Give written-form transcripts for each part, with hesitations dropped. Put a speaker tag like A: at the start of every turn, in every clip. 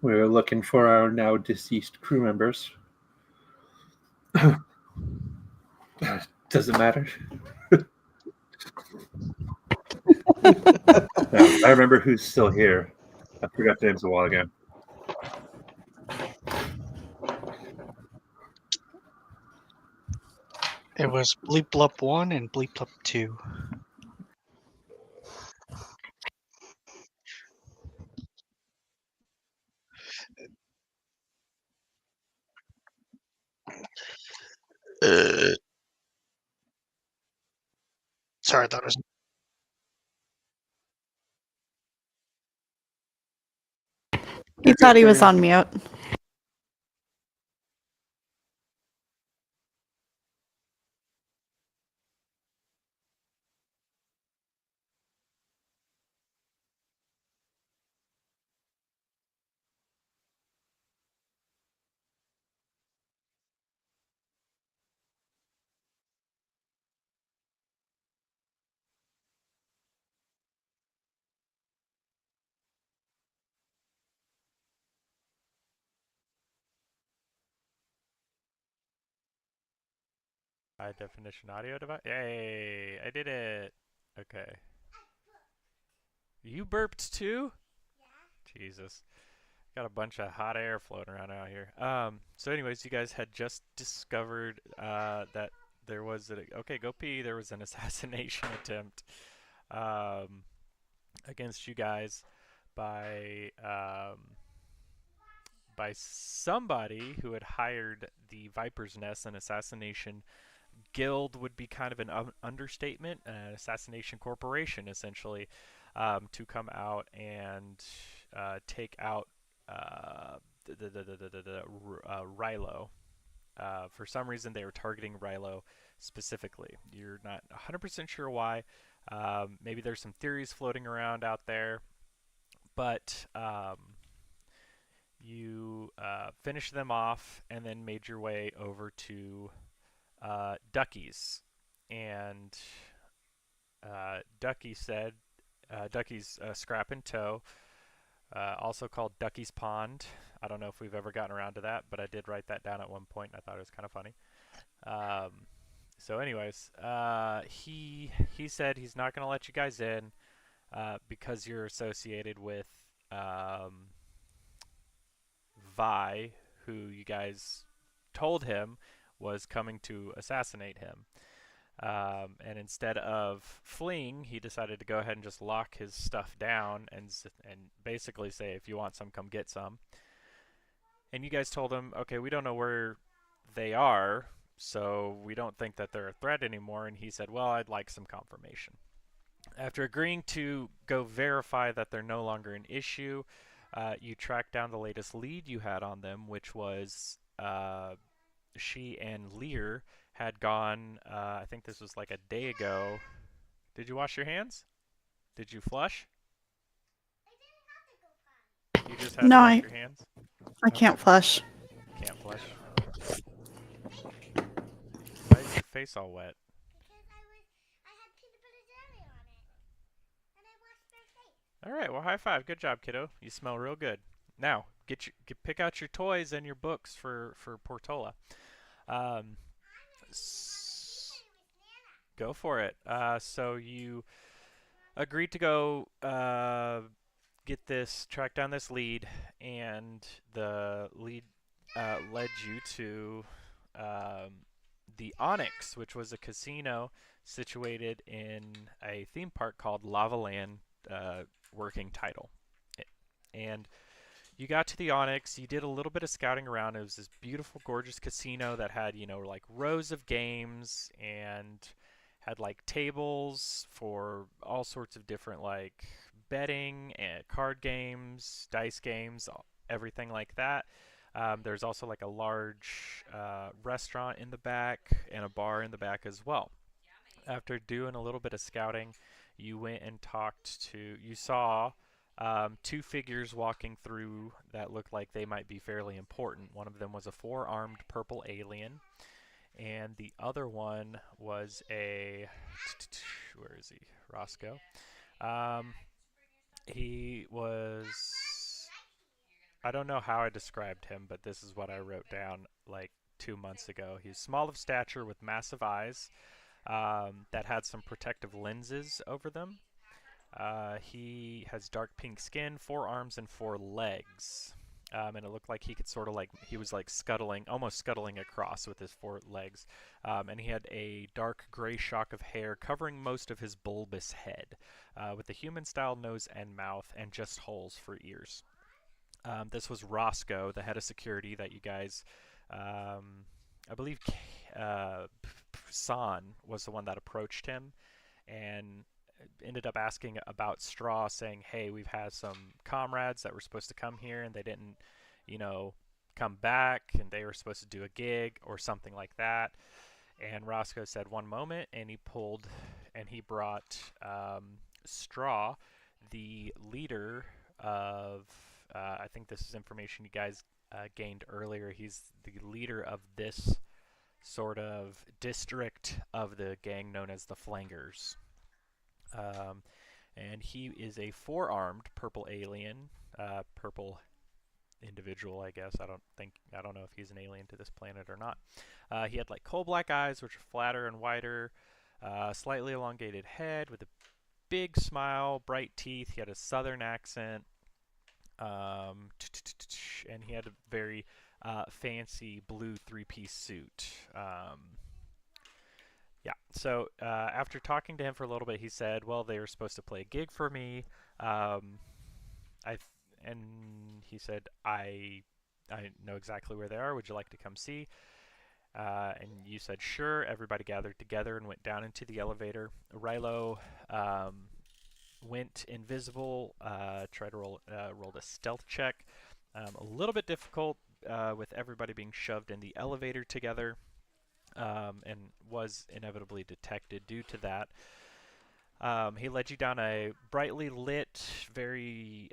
A: We were looking for our now deceased crew members. Doesn't matter. No, I remember who's still here. I forgot the names a while ago.
B: It was Bleep Blup 1 and Bleep Blup 2. Sorry, I thought it was.
C: He thought he was on mute.
D: High definition audio device. Yay! I did it. Okay. You burped too? Yeah. Jesus. Got a bunch of hot air floating around out here. So anyways, you guys had just discovered that there was okay, go pee. There was an assassination attempt against you guys by by somebody who had hired the Viper's Nest, an assassination guild would be kind of an understatement, an assassination corporation essentially, to come out and take out Rilo. For some reason, they were targeting Rilo specifically. You're not 100% sure why. Maybe there's some theories floating around out there, but you finished them off and then made your way over to Ducky's. And Ducky said, Ducky's Scrap and Toe, also called Ducky's Pond. I don't know if we've ever gotten around to that, but I did write that down at one point, and I thought it was kind of funny. So anyways, he said he's not going to let you guys in because you're associated with Vi, who you guys told him was coming to assassinate him. And instead of fleeing, he decided to go ahead and just lock his stuff down and basically say, if you want some, come get some. And you guys told him, okay, we don't know where they are, so we don't think that they're a threat anymore. And he said, well, I'd like some confirmation. After agreeing to go verify that they're no longer an issue, you tracked down the latest lead you had on them, which was she and Lear had gone, I think this was like a day ago. Did you wash your hands? Did you flush? You just had to wash your hands?
C: I can't flush.
D: Can't flush. Why is your face all wet?
E: I had peanut butter jelly on it. And I washed my face.
D: Alright, well high five. Good job, kiddo. You smell real good. Now, pick out your toys and your books for Portola. Go for it. So you agreed to go track down this lead, and the lead led you to the Onyx, which was a casino situated in a theme park called Lava Land, working title. And you got to the Onyx, you did a little bit of scouting around. It was this beautiful, gorgeous casino that had, like rows of games and had like tables for all sorts of different like betting and card games, dice games, everything like that. There's also like a large restaurant in the back and a bar in the back as well. After doing a little bit of scouting, you went and you saw two figures walking through that looked like they might be fairly important. One of them was a four-armed purple alien, and the other one was where is he? Roscoe. He was I don't know how I described him, but this is what I wrote down like 2 months ago. He's small of stature with massive eyes that had some protective lenses over them. He has dark pink skin, 4 arms, and 4 legs. And it looked like he could sort of like, he was like scuttling, almost scuttling across with his 4 legs. And he had a dark gray shock of hair covering most of his bulbous head, with a human-style nose and mouth, and just holes for ears. This was Roscoe, the head of security that you guys, I believe San was the one that approached him and ended up asking about Straw, saying, hey, we've had some comrades that were supposed to come here and they didn't, come back, and they were supposed to do a gig or something like that. And Roscoe said, one moment, and he brought Straw, the leader of, I think this is information you guys gained earlier. He's the leader of this sort of district of the gang known as the Flangers. And he is a 4-armed purple alien, purple individual, I guess. I don't know if he's an alien to this planet or not. He had like coal black eyes, which are flatter and wider, slightly elongated head with a big smile, bright teeth. He had a southern accent, and he had a very fancy blue 3-piece suit. Yeah, so after talking to him for a little bit, he said, well, they were supposed to play a gig for me. And he said, I know exactly where they are. Would you like to come see? And you said, sure. Everybody gathered together and went down into the elevator. Rilo went invisible, tried to rolled a stealth check. A little bit difficult with everybody being shoved in the elevator together. And was inevitably detected due to that. He led you down a brightly lit, very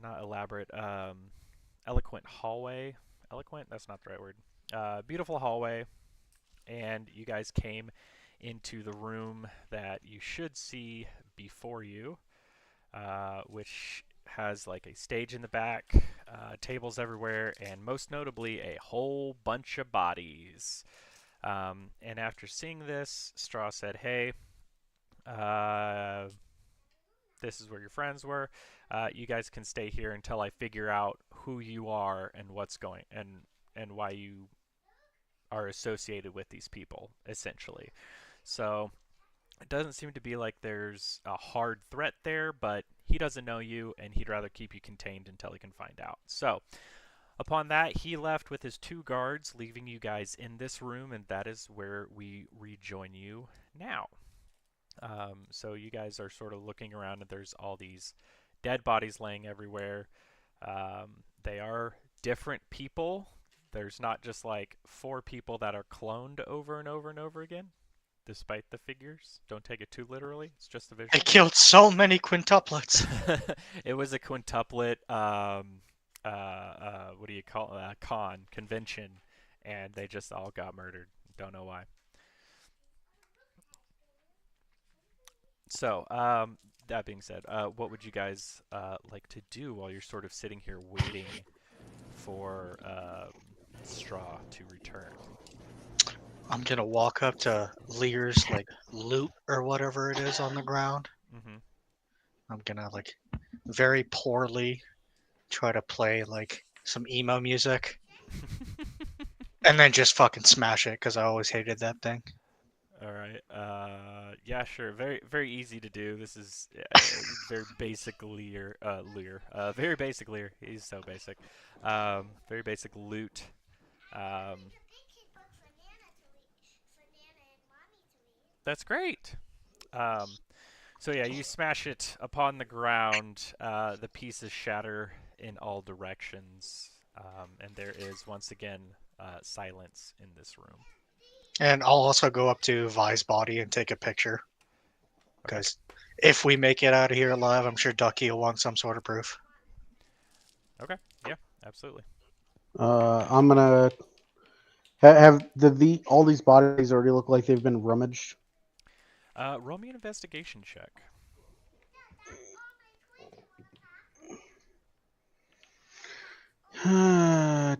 D: not elaborate, eloquent hallway. Eloquent? That's not the right word. Beautiful hallway, and you guys came into the room that you should see before you, which has like a stage in the back, tables everywhere, and most notably a whole bunch of bodies. And after seeing this, Straw said, hey, this is where your friends were. You guys can stay here until I figure out who you are and what's going and why you are associated with these people, essentially. So it doesn't seem to be like there's a hard threat there, but he doesn't know you, and he'd rather keep you contained until he can find out. So upon that, he left with his 2 guards, leaving you guys in this room, and that is where we rejoin you now. So you guys are sort of looking around, and there's all these dead bodies laying everywhere. They are different people. There's not just like 4 people that are cloned over and over and over again, despite the figures. Don't take it too literally. It's just a visual.
B: I killed so many quintuplets.
D: It was a quintuplet, what do you call it? Convention, and they just all got murdered. Don't know why. So, that being said, what would you guys like to do while you're sort of sitting here waiting for Straw to return?
B: I'm gonna walk up to Lear's like loot or whatever it is on the ground.
D: Mm-hmm.
B: I'm gonna like very poorly try to play like some emo music and then just fucking smash it because I always hated that thing.
D: All right. Yeah, sure. Very, very easy to do. This is very basic Lear. Very basic Lear. He's so basic. Very basic loot. That's great. So yeah, you smash it upon the ground. The pieces shatter in all directions, and there is once again silence in this room.
B: And I'll also go up to Vi's body and take a picture.
D: Okay.
B: Because if we make it out of here alive, I'm sure Ducky will want some sort of proof.
D: Okay. Yeah. Absolutely.
F: I'm gonna have all these bodies already look like they've been rummaged.
D: Roll me an investigation check.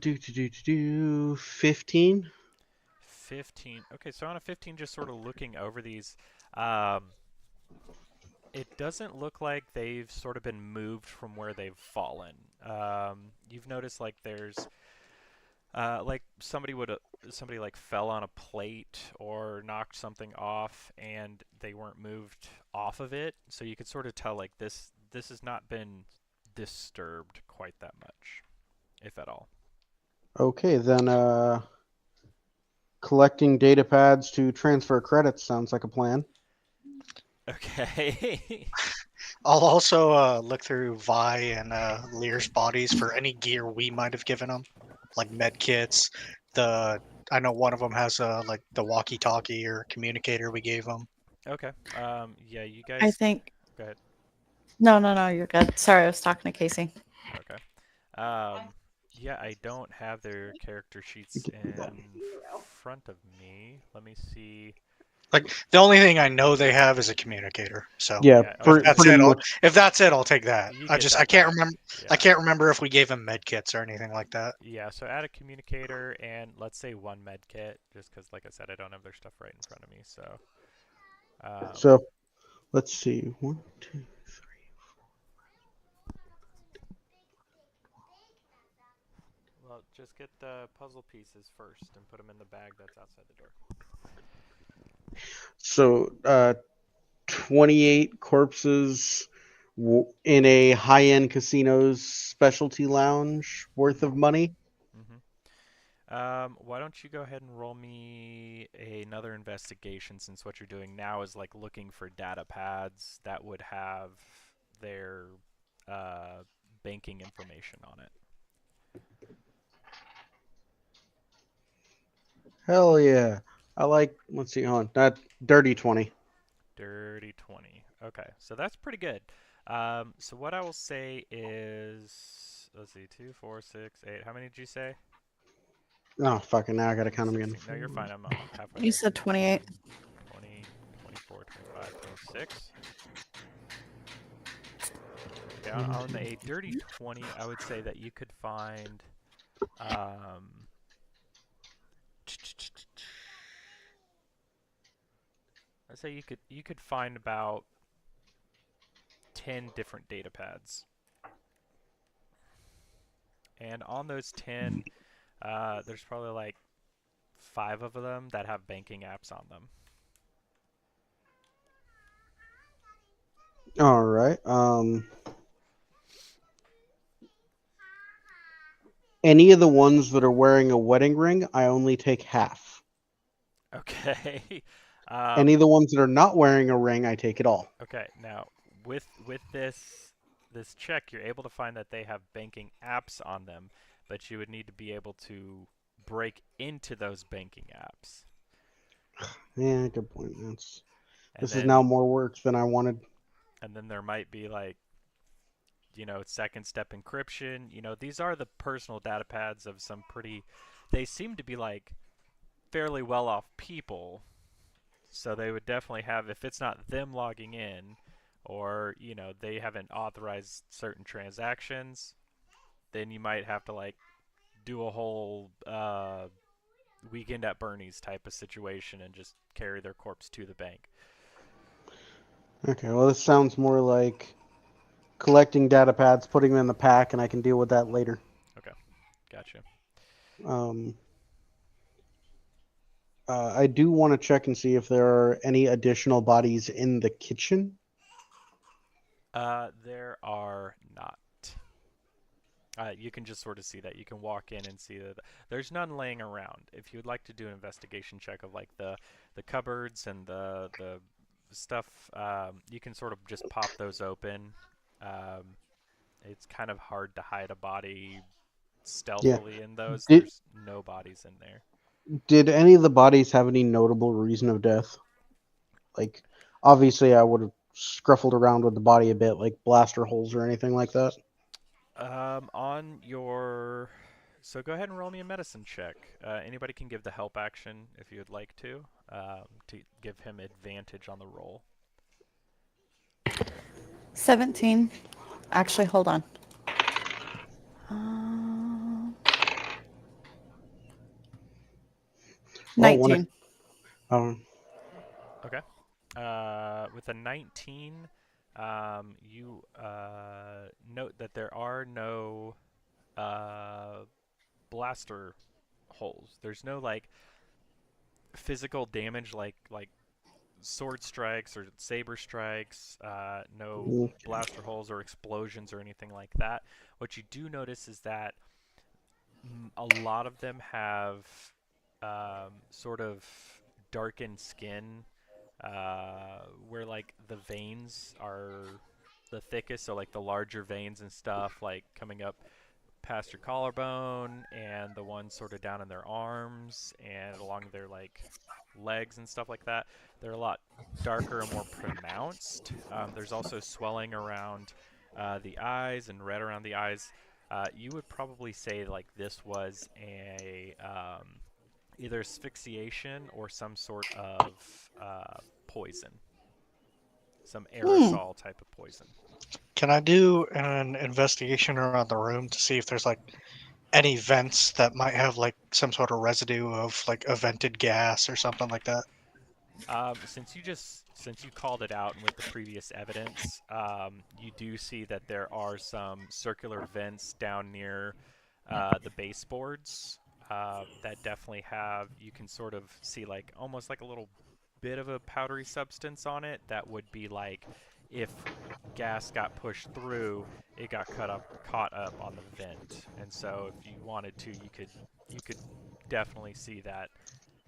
F: 15.
D: 15. Okay, so on a 15, just sort of looking over these, um, it doesn't look like they've sort of been moved from where they've fallen. You've noticed like there's like somebody like fell on a plate or knocked something off and they weren't moved off of it, so you could sort of tell like this has not been disturbed quite that much, if at all.
F: Okay, then collecting data pads to transfer credits sounds like a plan.
D: Okay.
B: I'll also look through Vi and Lear's bodies for any gear we might have given them, like med kits. I know one of them has like the walkie-talkie or communicator we gave them.
D: Okay. Yeah, you
C: I
D: guys
C: think.
D: go ahead.
C: No, you're good. Sorry, I was talking to Casey.
D: Okay. Yeah, I don't have their character sheets in front of me. Let me see.
B: Like the only thing I know they have is a communicator. So
F: Yeah,
D: Yeah,
B: if
D: okay.
B: that's
F: pretty
B: it,
F: much.
B: if that's it, I'll take that.
D: You
B: I
D: get
B: just
D: that
B: I can't
D: back.
B: remember.
D: Yeah.
B: I can't remember if we gave them med kits or anything like that.
D: Yeah, so add a communicator and let's say one med kit, just because, like I said, I don't have their stuff right in front of me. So,
F: So let's see. 1, 2, 3.
D: well, just get the puzzle pieces first and put them in the bag that's outside the door.
F: So 28 corpses in a high-end casino's specialty lounge worth of money.
D: Why don't you go ahead and roll me another investigation, since what you're doing now is like looking for data pads that would have their banking information on it.
F: Hell yeah. I like, let's see, hold on. That dirty 20.
D: Dirty 20. Okay, so that's pretty good. So what I will say is, let's see, 2, 4, 6, 8. How many did you say?
F: Oh, fucking, now I gotta count them again.
D: 16. No, you're fine. I'm halfway
C: You
D: there.
C: said 28.
D: 20, 24, 25, 26. Okay, on a dirty 20, I would say that you could find, I'd say you could find about 10 different data pads. And on those 10, there's probably like 5 of them that have banking apps on them.
F: All right. Any of the ones that are wearing a wedding ring, I only take half.
D: Okay.
F: Any of the ones that are not wearing a ring, I take it all.
D: Okay. Now, with this check, you're able to find that they have banking apps on them, but you would need to be able to break into those banking apps.
F: Yeah, good point. This is
D: then,
F: now more work than I wanted.
D: And then there might be like, second step encryption. These are the personal data pads of some pretty, they seem to be like fairly well off people. So they would definitely have, if it's not them logging in, or, they haven't authorized certain transactions, then you might have to like do a whole weekend at Bernie's type of situation and just carry their corpse to the bank.
F: Okay, well, this sounds more like collecting data pads, putting them in the pack, and I can deal with that later.
D: Okay, gotcha.
F: I do want to check and see if there are any additional bodies in the kitchen.
D: There are not. You can just sort of see that. You can walk in and see that there's none laying around. If you would like to do an investigation check of like the cupboards and the stuff, you can sort of just pop those open. It's kind of hard to hide a body stealthily in those. There's no bodies in there.
F: Did any of the bodies have any notable reason of death? Like, obviously, I would have scruffled around with the body a bit, like blaster holes or anything like that.
D: On your... So go ahead and roll me a medicine check. Anybody can give the help action if you would like to give him advantage on the roll.
C: 17. Actually, hold on.
F: Well, when
C: 19.
D: Okay. With a 19, you note that there are no blaster holes. There's no like physical damage like sword strikes or saber strikes. No
F: mm,
D: blaster holes or explosions or anything like that. What you do notice is that a lot of them have sort of darkened skin where like the veins are the thickest, so like the larger veins and stuff like coming up past your collarbone and the ones sort of down in their arms and along their like legs and stuff like that. They're a lot darker and more pronounced. There's also swelling around the eyes and red around the eyes. You would probably say like this was a either asphyxiation or some sort of poison, some aerosol type of poison.
B: Can I do an investigation around the room to see if there's like any vents that might have like some sort of residue of like a vented gas or something like that?
D: Since you called it out and with the previous evidence, you do see that there are some circular vents down near the baseboards that definitely have. You can sort of see like almost like a little bit of a powdery substance on it that would be like if gas got pushed through, it got caught up on the vent. And so if you wanted to, you could definitely see that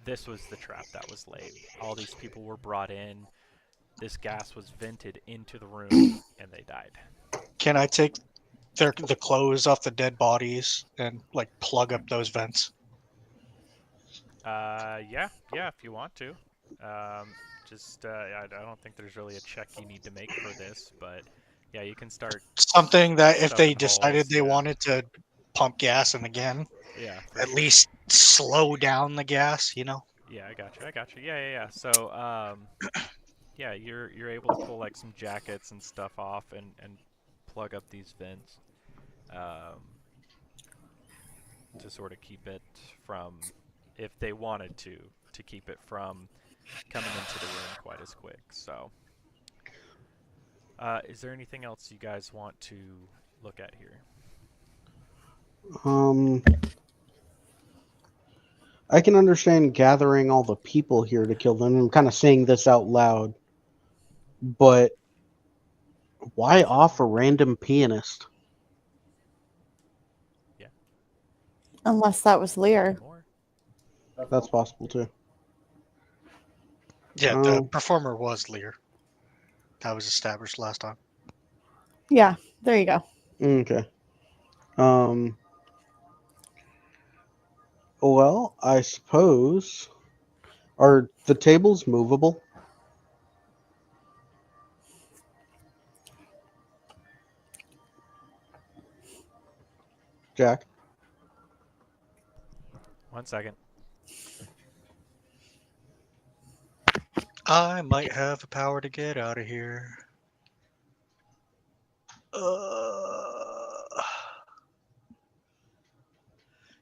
D: this was the trap that was laid. All these people were brought in. This gas was vented into the room, and they died.
B: Can I take the clothes off the dead bodies and like plug up those vents?
D: Yeah, if you want to. I don't think there's really a check you need to make for this, but yeah, you can start
B: Something that if they
D: stuffing
B: decided
D: holes.
B: they
D: Yeah,
B: wanted to pump gas in again,
D: yeah, for
B: at
D: sure.
B: least slow down the gas, you know?
D: Yeah, I got you. I got you. Yeah. So, yeah, you're able to pull like some jackets and stuff off and plug up these vents. Um, to sort of keep it from, if they wanted to keep it from coming into the room quite as quick. So, is there anything else you guys want to look at here?
F: I can understand gathering all the people here to kill them. I'm kind of saying this out loud, but why off a random pianist?
C: Unless that was Lear.
D: More?
F: That's possible too.
B: Yeah, the
F: Oh,
B: performer was Lear. That was established last time.
C: Yeah, there you go.
F: okay. Well, I suppose. Are the tables movable? Jack?
D: 1 second.
B: I might have the power to get out of here.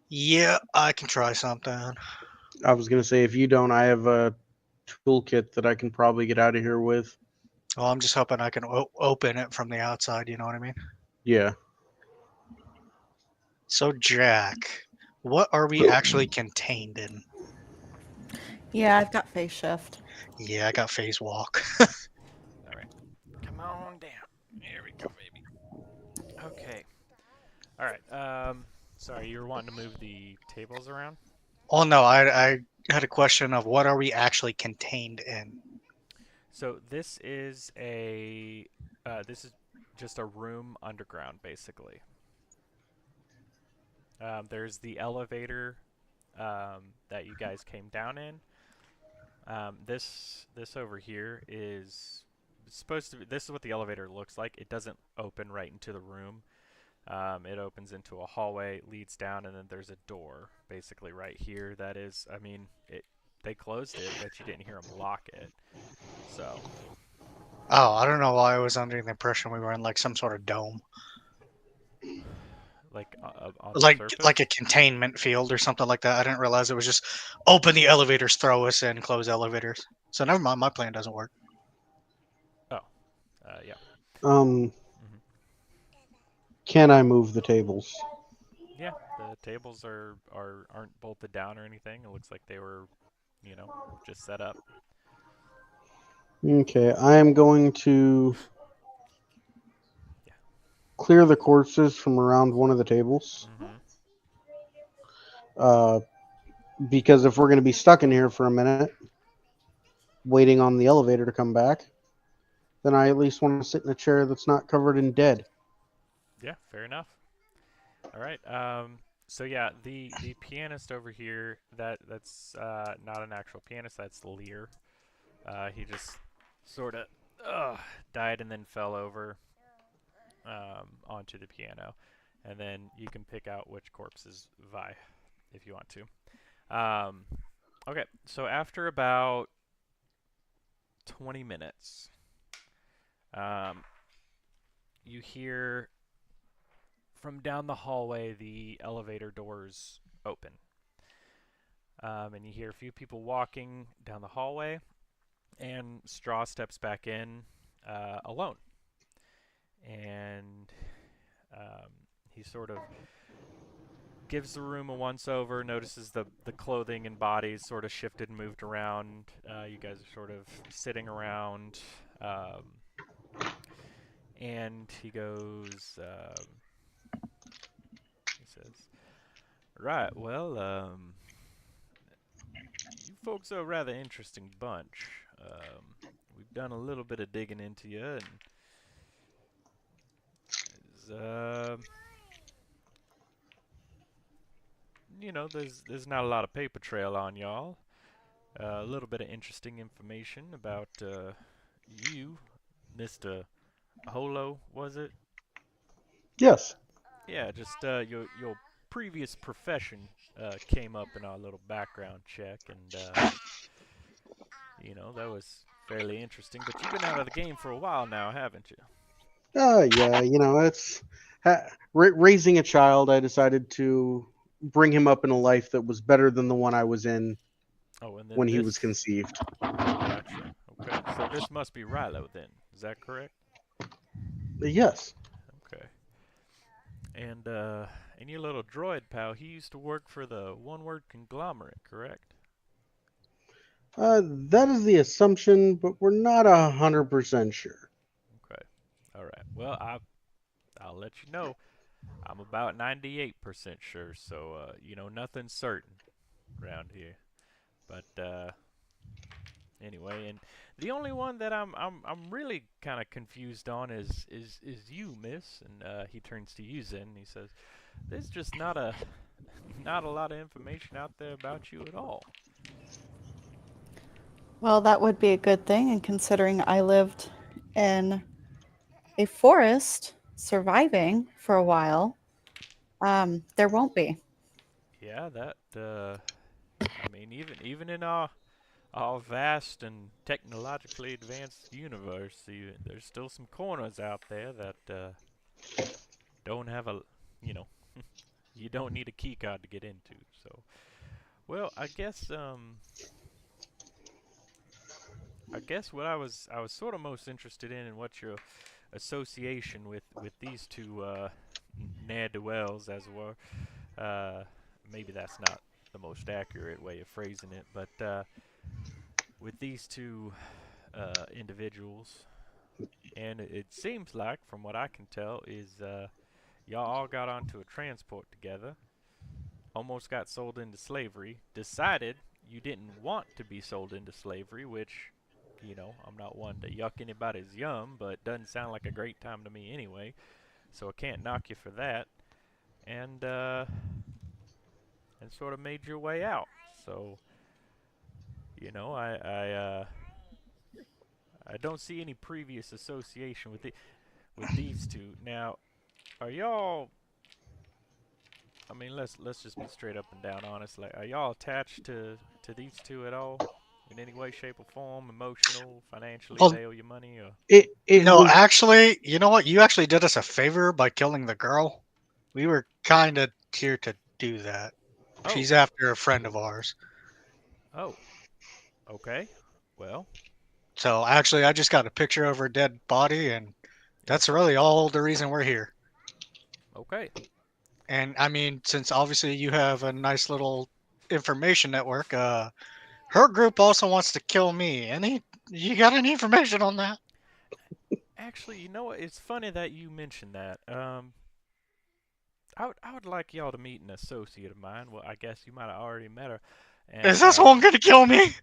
B: Yeah, I can try something.
F: I was gonna say if you don't, I have a toolkit that I can probably get out of here with.
B: Well, I'm just hoping I can open it from the outside, you know what I mean?
F: Yeah.
B: So, Jack, what are we actually contained in?
C: Yeah, I've got face shift.
B: Yeah, I got phase walk.
D: All right. Come on down. There we go, baby. Okay. All right. Sorry, you were wanting to move the tables around?
B: Oh no, I had a question of what are we actually contained in?
D: So this is this is just a room underground, basically. There's the elevator that you guys came down in. This over here is supposed to be. This is what the elevator looks like. It doesn't open right into the room. It opens into a hallway, leads down, and then there's a door, basically right here. That is, I mean, they closed it, but you didn't hear them lock it. So.
B: Oh, I don't know why I was under the impression we were in like some sort of dome.
D: like on the
B: Like
D: surface?
B: a containment field or something like that. I didn't realize it was just open the elevators, throw us in, close elevators. So never mind, my plan doesn't work.
D: Yeah.
F: Um,
D: Mhm.
F: can I move the tables?
D: Yeah, the tables aren't bolted down or anything. It looks like they were, just set up.
F: Okay, I am going to
D: Yeah.
F: clear the corpses from around one of the tables.
D: Mm-hmm.
F: Uh, because if we're going to be stuck in here for a minute, waiting on the elevator to come back, then I at least want to sit in a chair that's not covered in dead.
D: Yeah, fair enough. All right. So yeah, the pianist over here, that's not an actual pianist. That's Lear. He just sort of died and then fell over onto the piano, and then you can pick out which corpse is Vi if you want to. Okay, so after about 20 minutes, um, you hear from down the hallway the elevator doors open. And you hear a few people walking down the hallway, and Straw steps back in alone. And he sort of gives the room a once over, notices the clothing and bodies sort of shifted and moved around. You guys are sort of sitting around. And he goes, he says, right, well, you folks are a rather interesting bunch. We've done a little bit of digging into you, and there's not a lot of paper trail on y'all. A little bit of interesting information about you, Mr. Holo, was it?
F: Yes.
D: Yeah, just your previous profession came up in our little background check, and that was fairly interesting. But you've been out of the game for a while now, haven't you?
F: Yeah, it's raising a child. I decided to bring him up in a life that was better than the one I was in
D: Oh, and then
F: when he was
D: this.
F: conceived.
D: Gotcha. Okay, so this must be Rilo then. Is that correct?
F: Yes.
D: Okay. And your little droid pal, he used to work for the one-word conglomerate, correct?
F: That is the assumption, but we're not 100% sure.
D: Okay. All right. Well, I'll let you know. I'm about 98% sure, so nothing's certain around here. But anyway, and the only one that I'm really kind of confused on is you, Miss. And he turns to you, Zen, and he says, "There's just not a lot of information out there about you at all."
C: Well, that would be a good thing, and considering I lived in a forest surviving for a while, there won't be.
D: Yeah, that I mean, even in our vast and technologically advanced universe, there's still some corners out there that don't have you know, you don't need a key card to get into. So, well, I guess what I was sort of most interested in, and what your association with these two ne'er do wells, as it were. Maybe that's not the most accurate way of phrasing it, but with these two individuals, and it seems like, from what I can tell, is y'all all got onto a transport together, almost got sold into slavery, decided you didn't want to be sold into slavery, which, I'm not one to yuck anybody's yum, but doesn't sound like a great time to me anyway, so I can't knock you for that, and sort of made your way out. So, I don't see any previous association with these two. Now, are y'all? I mean, let's just be straight up and down honest. Like, are y'all attached to these two at all, in any way, shape, or form? Emotional, financially,
B: Well,
D: they owe you money, or?
F: It
B: no,
F: was
B: actually, you know what? You actually did us a favor by killing the girl. We were kind of here to do that.
D: Oh.
B: She's after a friend of ours.
D: Oh. Okay. Well.
B: So actually, I just got a picture of her dead body, and that's really all the reason we're here.
D: Okay.
B: And I mean, since obviously you have a nice little information network, her group also wants to kill me. You got any information on that?
D: Actually, you know what? It's funny that you mentioned that. I would like y'all to meet an associate of mine. Well, I guess you might have already met her.
B: Is
D: And
B: this one gonna kill me?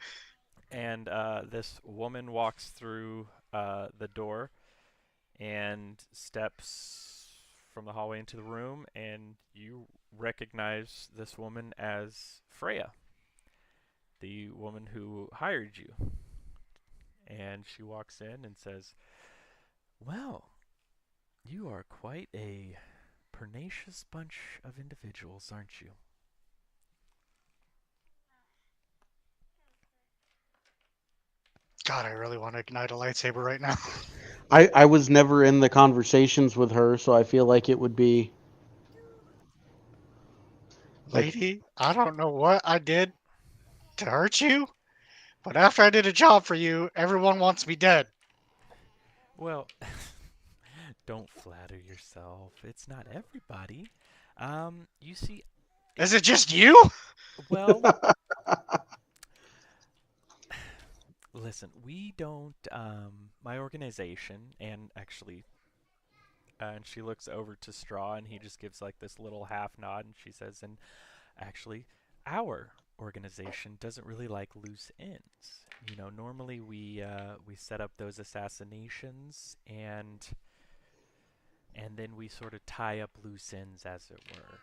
D: and this woman walks through the door and steps from the hallway into the room, and you recognize this woman as Freya, the woman who hired you. And she walks in and says, "Well, you are quite a pernicious bunch of individuals, aren't you?"
B: God, I really want to ignite a lightsaber right now.
F: I was never in the conversations with her, so I feel like it would be
B: Lady, I don't know what I did to hurt you, but after I did a job for you, everyone wants me dead.
D: Well, don't flatter yourself. It's not everybody. You see,
B: Is it just you?
D: well, listen, we don't, my organization, and actually, and she looks over to Straw, and he just gives like this little half nod, and she says, and actually, our organization doesn't really like loose ends. You know, normally we set up those assassinations, and then we sort of tie up loose ends, as it were.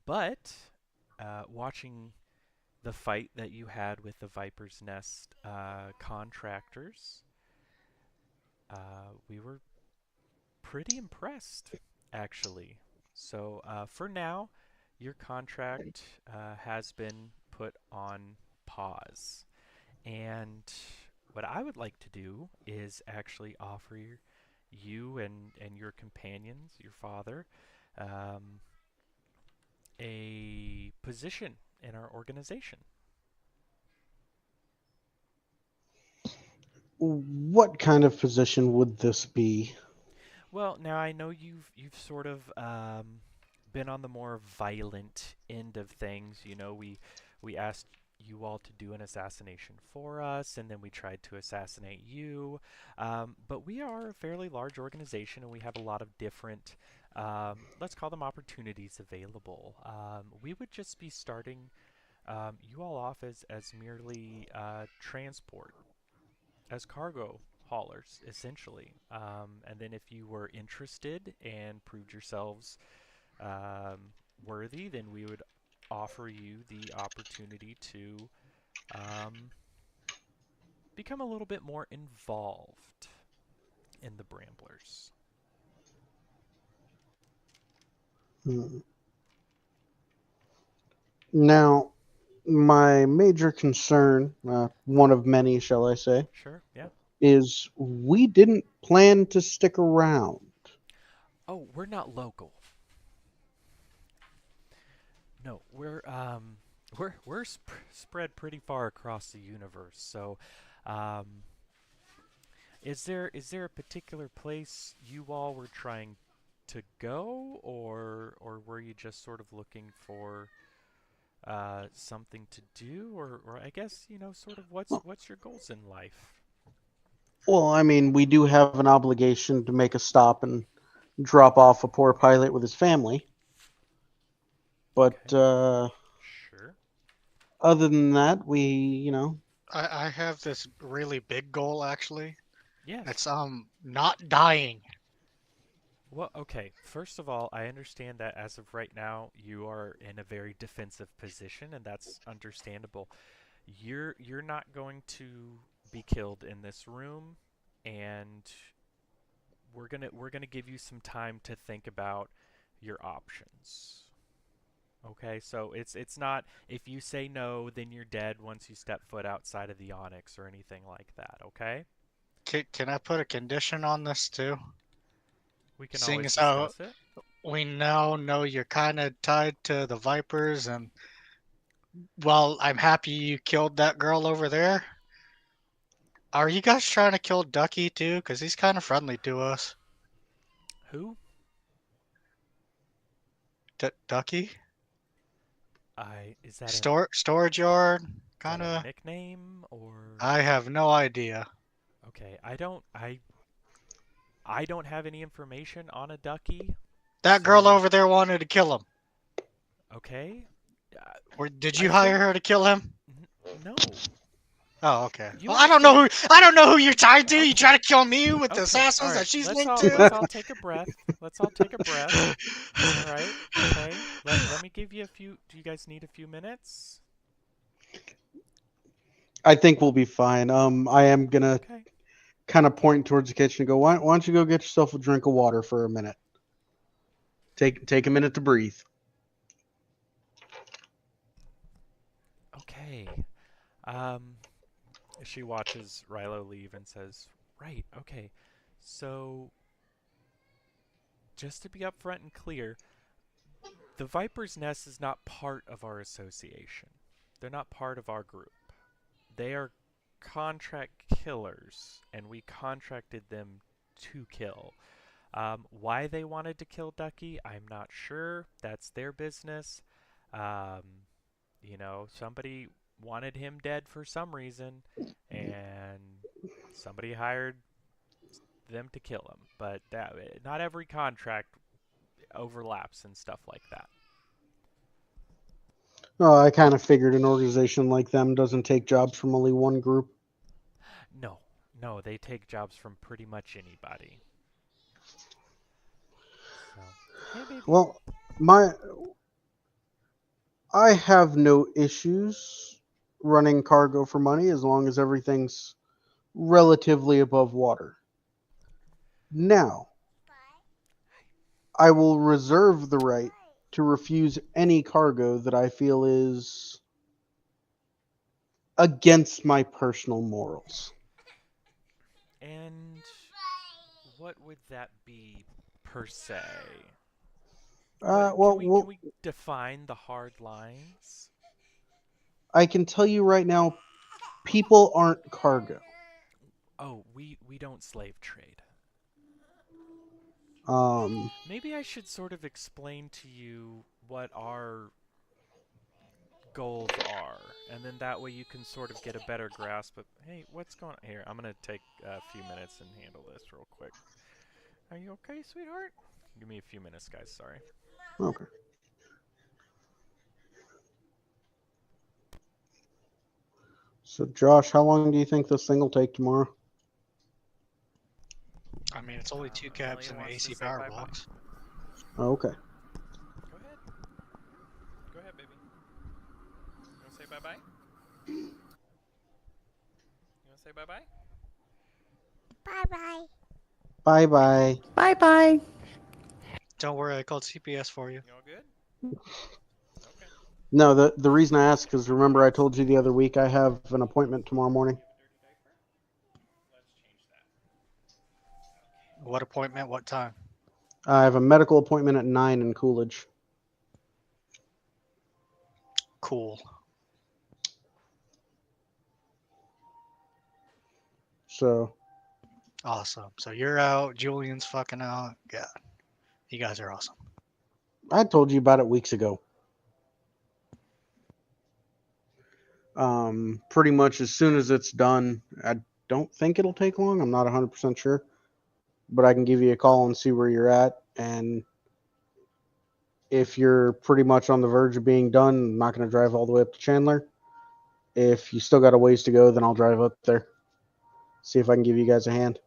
D: But watching the fight that you had with the Viper's Nest contractors, we were pretty impressed, actually. So for now, your contract has been put on pause. And what I would like to do is actually offer you and your companions, your father, um, a position in our organization.
F: what kind of position would this be?
D: Well, now I know you've sort of been on the more violent end of things. You know, we asked you all to do an assassination for us, and then we tried to assassinate you. But we are a fairly large organization, and we have a lot of different, let's call them opportunities available. We would just be starting you all off as merely transport, as cargo haulers, essentially. And then if you were interested and proved yourselves worthy, then we would offer you the opportunity to um, become a little bit more involved in the Bramblers.
F: Hmm. Now, my major concern, one of many, shall I say,
D: Sure, yeah.
F: is we didn't plan to stick around.
D: Oh, we're not local. No, we're spread pretty far across the universe. So, um, is there a particular place you all were trying to go, or were you just sort of looking for something to do, or I guess sort of what's your goals in life?
F: Well, I mean, we do have an obligation to make a stop and drop off a poor pilot with his family. But
D: Okay, sure.
F: other than that, we.
B: I have this really big goal actually.
D: Yes.
B: It's not dying.
D: Well, okay. First of all, I understand that as of right now, you are in a very defensive position, and that's understandable. You're not going to be killed in this room, and we're gonna give you some time to think about your options. Okay, so it's not if you say no, then you're dead once you step foot outside of the Onyx or anything like that. Okay,
B: Can I put a condition on this too?
D: we can
B: Seeing
D: always
B: as how
D: discuss it.
B: We now know you're kind of tied to the Vipers, and well, I'm happy you killed that girl over there. Are you guys trying to kill Ducky too? Because he's kind of friendly to us.
D: Who?
B: Ducky?
D: Is that
B: Storage yard?
D: is that
B: Kind
D: a
B: of.
D: nickname or?
B: I have no idea.
D: Okay, I don't have any information on a ducky.
B: That girl
D: So-
B: over there wanted to kill him.
D: Okay.
B: Or did
D: I
B: you hire
D: think-
B: her to kill him?
D: No.
B: Oh, okay.
D: You
B: Well, I don't know who you're tied to.
D: Okay.
B: You try to kill me with the
D: Okay,
B: assassins
D: all right.
B: that she's
D: Let's
B: linked
D: all
B: to.
D: let's all take a breath. Let's all take a breath. All right. Okay. Let me give you a few. Do you guys need a few minutes?
F: I think we'll be fine. I am gonna
D: Okay.
F: kind of point towards the kitchen and go, why don't you go get yourself a drink of water for a minute? Take a minute to breathe.
D: Okay. She watches Rilo leave and says, "Right. Okay. So just to be upfront and clear, the Viper's Nest is not part of our association. They're not part of our group. They are contract killers, and we contracted them to kill. Why they wanted to kill Ducky, I'm not sure. That's their business. Um, somebody wanted him dead for some reason, and somebody hired them to kill him. But not every contract overlaps and stuff like that.
F: Oh, I kind of figured an organization like them doesn't take jobs from only one group.
D: No, they take jobs from pretty much anybody. So, hey, baby.
F: Well, I have no issues running cargo for money as long as everything's relatively above water. Now, I will reserve the right to refuse any cargo that I feel is against my personal morals.
D: And what would that be per se?
F: Well,
D: Can we define the hard lines?
F: I can tell you right now, people aren't cargo.
D: Oh, we don't slave trade.
F: Maybe
D: I should sort of explain to you what our goals are, and then that way you can sort of get a better grasp of, hey, what's going on here? I'm going to take a few minutes and handle this real quick. Are you okay, sweetheart? Give me a few minutes, guys. Sorry.
F: Okay. So, Josh, how long do you think this thing will take tomorrow?
B: I mean, it's only two cabs and an AC power box.
F: Oh, okay.
D: Go ahead. Go ahead, baby. You want to say bye-bye? You want to say bye-bye?
E: Bye-bye.
F: Bye-bye.
C: Bye-bye.
B: Don't worry, I called CPS for you.
D: You all good? Okay.
F: No, the reason I asked is remember I told you the other week I have an appointment tomorrow morning.
D: Let's change that.
B: What appointment? What time?
F: I have a medical appointment at 9 in Coolidge.
B: Cool.
F: So,
B: Awesome. So you're out. Julian's fucking out. God, you guys are awesome.
F: I told you about it weeks ago. Pretty much as soon as it's done, I don't think it'll take long. I'm not 100% sure. But I can give you a call and see where you're at. And if you're pretty much on the verge of being done, I'm not going to drive all the way up to Chandler. If you still got a ways to go, then I'll drive up there. See if I can give you guys a hand.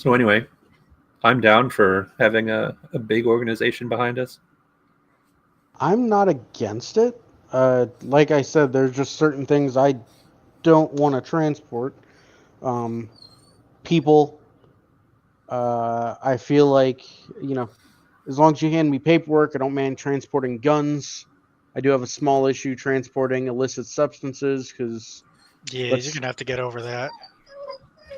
A: So anyway, I'm down for having a big organization behind us.
F: I'm not against it. Like I said, there's just certain things I don't want to transport. People, I feel like, as long as you hand me paperwork, I don't mind transporting guns. I do have a small issue transporting illicit substances because
B: Yeah,
F: let's
B: you're gonna have to get over that.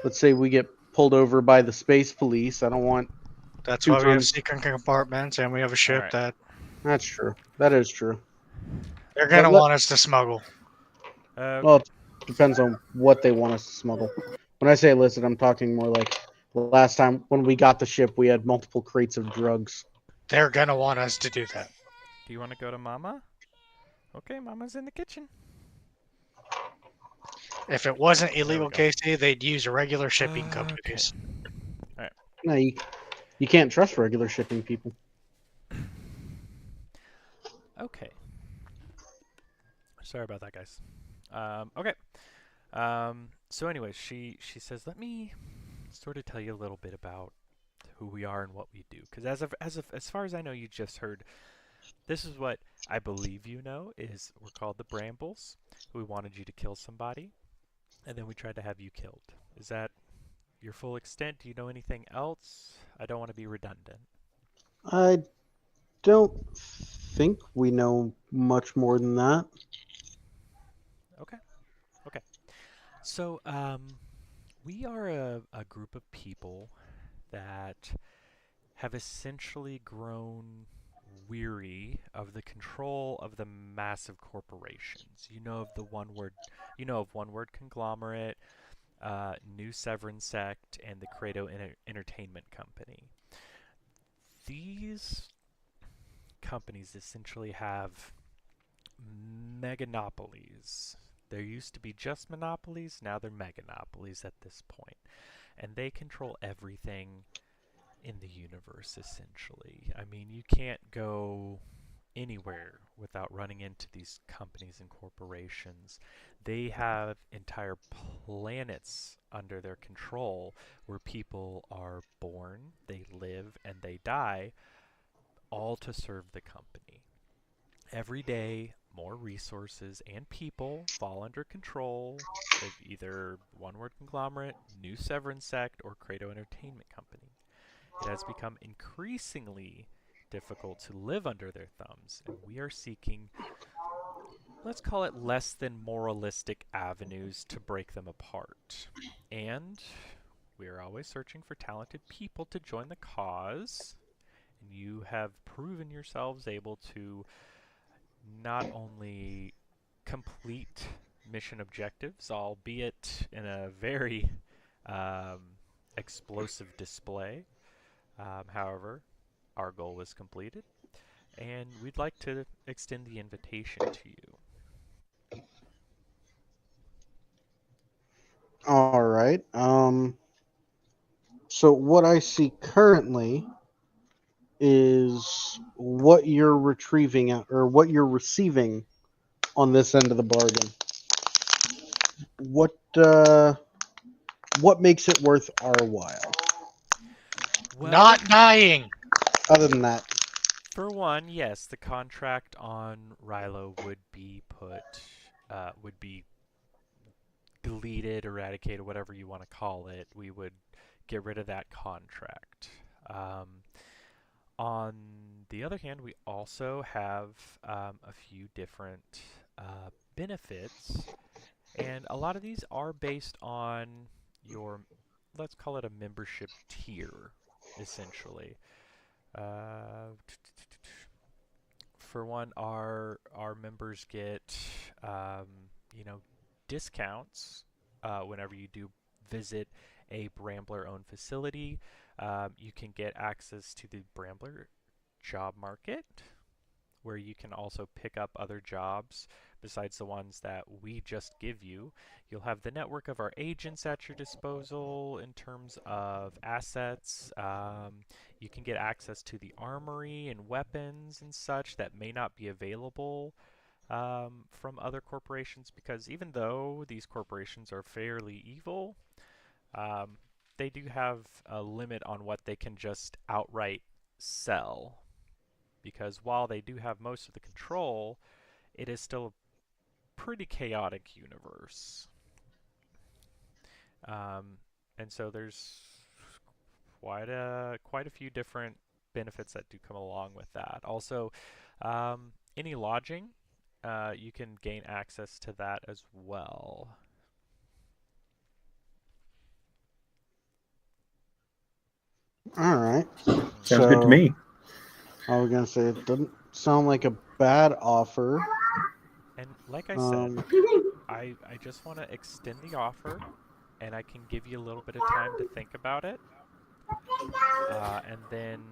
F: let's say we get pulled over by the space police. I don't want
B: That's
F: two
B: why we have
F: tons.
B: secret compartments, and we have a ship
D: Alright.
B: that
F: That's true. That is true.
B: they're
F: But
B: gonna want us to smuggle.
D: Okay.
F: well, it depends on what they want us to smuggle. When I say illicit, I'm talking more like last time when we got the ship, we had multiple crates of drugs.
B: They're gonna want us to do that.
D: Do you want to go to Mama? Okay, Mama's in the kitchen.
B: If it wasn't
D: There we
B: illegal,
D: go.
B: Casey, they'd use regular shipping
D: Okay.
B: companies.
F: No, you can't trust regular shipping people.
D: Okay. Sorry about that, guys. Okay. So anyways, she says, let me sort of tell you a little bit about who we are and what we do. Because as far as I know, you just heard. This is what I believe you know is we're called the Brambles. We wanted you to kill somebody, and then we tried to have you killed. Is that your full extent? Do you know anything else? I don't want to be redundant.
F: I don't think we know much more than that.
D: Okay. Okay. So, we are a group of people that have essentially grown weary of the control of the massive corporations. You know of One Word Conglomerate, New Severin Sect, and the Credo Entertainment Company. These companies essentially have meganopolies. There used to be just monopolies, now they're meganopolies at this point. And they control everything in the universe, essentially. I mean, you can't go anywhere without running into these companies and corporations. They have entire planets under their control where people are born, they live, and they die, all to serve the company. Every day, more resources and people fall under control of either One Word Conglomerate, New Severin Sect, or Credo Entertainment Company. It has become increasingly difficult to live under their thumbs, and we are seeking, let's call it, less than moralistic avenues to break them apart. And we are always searching for talented people to join the cause, and you have proven yourselves able to not only complete mission objectives, albeit in a very um, explosive display. However, our goal was completed, and we'd like to extend the invitation to you.
F: All right. So what I see currently is what you're retrieving or what you're receiving on this end of the bargain. What makes it worth our while?
D: Well,
B: Not dying.
F: Other than that,
D: for one, yes, the contract on Rilo would be deleted, eradicated, whatever you want to call it. We would get rid of that contract. On the other hand, we also have a few different benefits, and a lot of these are based on your, let's call it a membership tier, essentially. Uh, for one, our members get, um, you know, discounts whenever you do visit a Brambler-owned facility. You can get access to the Brambler job market, where you can also pick up other jobs besides the ones that we just give you. You'll have the network of our agents at your disposal in terms of assets. You can get access to the armory and weapons and such that may not be available from other corporations, because even though these corporations are fairly evil, um, they do have a limit on what they can just outright sell, because while they do have most of the control, it is still a pretty chaotic universe. And so there's quite a few different benefits that do come along with that. Also, any lodging, you can gain access to that as well.
F: All right.
A: Sounds good to
F: So,
A: me.
F: I was gonna say it doesn't sound like a bad offer.
D: And like I said,
F: Um,
D: I just want to extend the offer, and I can give you a little bit of time to think about it. And then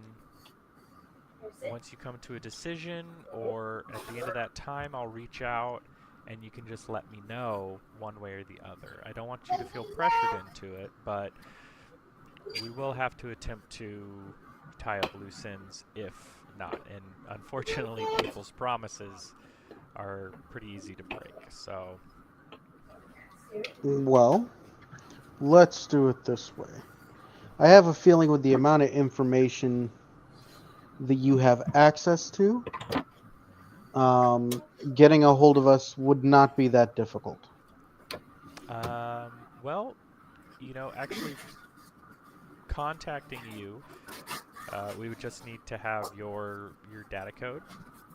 D: once you come to a decision, or at the end of that time, I'll reach out and you can just let me know one way or the other. I don't want you to feel pressured into it, but we will have to attempt to tie up loose ends if not. And unfortunately, people's promises are pretty easy to break. So,
F: well, let's do it this way. I have a feeling with the amount of information that you have access to, getting a hold of us would not be that difficult.
D: well, actually contacting you, we would just need to have your data code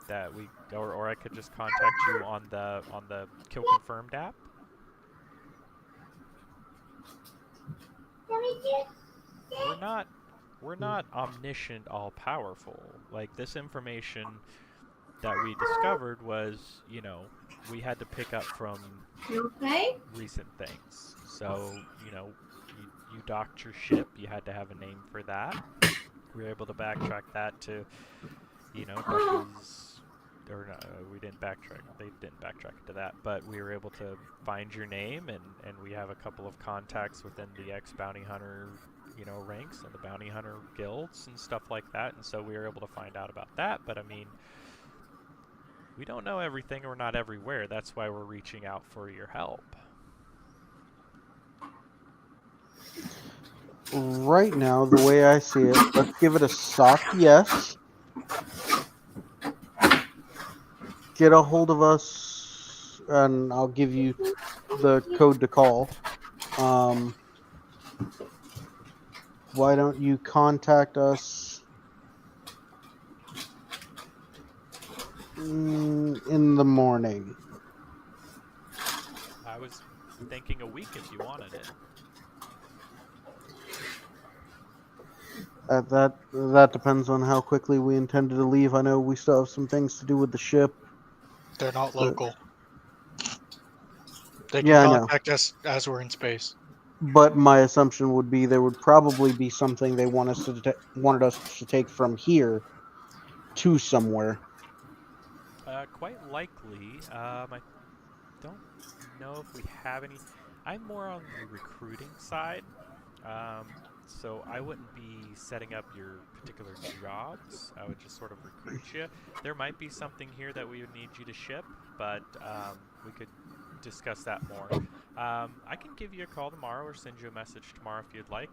D: that we, or I could just contact you on the Kill Confirmed app. We're not omniscient, all powerful. Like, this information that we discovered was, we had to pick up from recent things. So, you docked your ship, you had to have a name for that. We were able to backtrack that to, Duffy's, or no, we didn't backtrack. They didn't backtrack to that, but we were able to find your name, and we have a couple of contacts within the ex-bounty hunter, ranks and the bounty hunter guilds and stuff like that, and so we were able to find out about that. But I mean, we don't know everything, and we're not everywhere. That's why we're reaching out for your help.
F: Right now, the way I see it, let's give it a soft yes. Get a hold of us, and I'll give you the code to call. Why don't you contact us in the morning?
D: I was thinking a week if you wanted it.
F: That depends on how quickly we intended to leave. I know we still have some things to do with the ship.
B: They're not
F: But-
B: local. They
F: Yeah, I
B: can
F: know.
B: contact us as we're in space.
F: But my assumption would be there would probably be something they wanted us to take from here to somewhere.
D: Quite likely. I don't know if we have any. I'm more on the recruiting side, so I wouldn't be setting up your particular jobs. I would just sort of recruit you. There might be something here that we would need you to ship, but we could discuss that more. I can give you a call tomorrow or send you a message tomorrow if you'd like.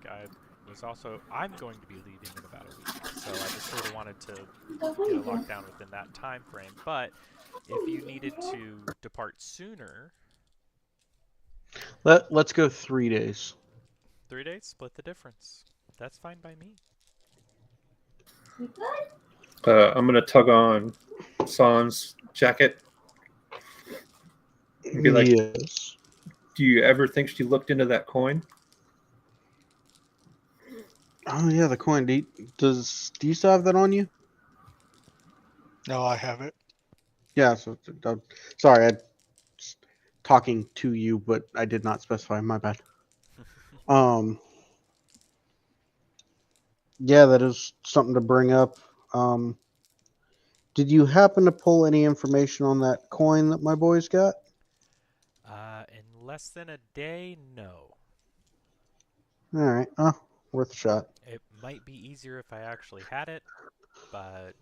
D: I'm going to be leaving in about a week, so I just sort of wanted to get it locked down within that time frame. But if you needed to depart sooner,
F: Let's go 3 days.
D: 3 days, split the difference. That's fine by me.
A: I'm gonna tug on San's jacket and be like,
F: Yes.
A: "Do you ever think she looked into that coin?"
F: Oh yeah, the coin. Do you still have that on you?
B: No, I have it.
F: Yeah. So sorry, I talking to you, but I did not specify. My bad. Yeah, that is something to bring up. Did you happen to pull any information on that coin that my boys got?
D: In less than a day, no.
F: All right. Oh, worth a shot.
D: It might be easier if I actually had it, but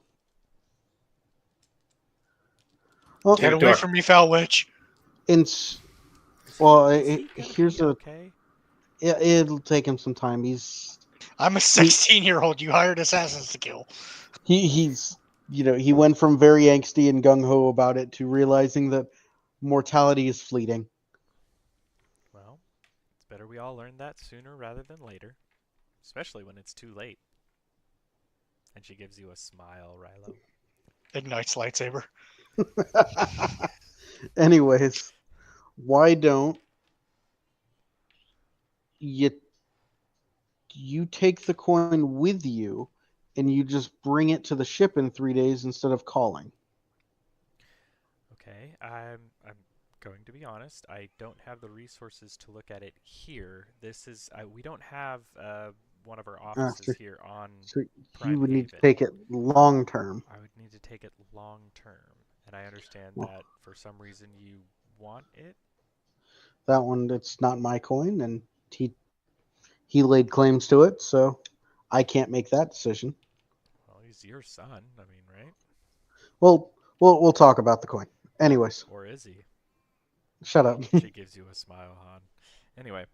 F: Well,
B: Get
A: Dude,
B: away
A: Doc.
B: from me, foul witch.
F: in
D: is
F: well,
D: he gonna
F: here's
D: be
F: a
D: okay?
F: It'll take him some time.
B: I'm a 16-year-old you hired assassins to kill.
F: He's he went from very angsty and gung ho about it to realizing that mortality is fleeting.
D: Well, it's better we all learn that sooner rather than later, especially when it's too late. And she gives you a smile, Rilo.
B: Ignites lightsaber.
F: Anyways, why don't you take the coin with you and you just bring it to the ship in 3 days instead of calling?
D: Okay, I'm going to be honest. I don't have the resources to look at it here. We don't have one of our offices
F: So,
D: here on
F: so
D: Prime
F: you would need to
D: Haven.
F: take it long term.
D: I would need to take it long term, and I understand that for some reason you want it.
F: That one, it's not my coin, and he laid claims to it, so I can't make that decision.
D: Well, he's your son. I mean, right?
F: Well, we'll talk about the coin. Anyways,
D: Or is he?
F: shut up.
D: She gives you a smile, Han. Anyway,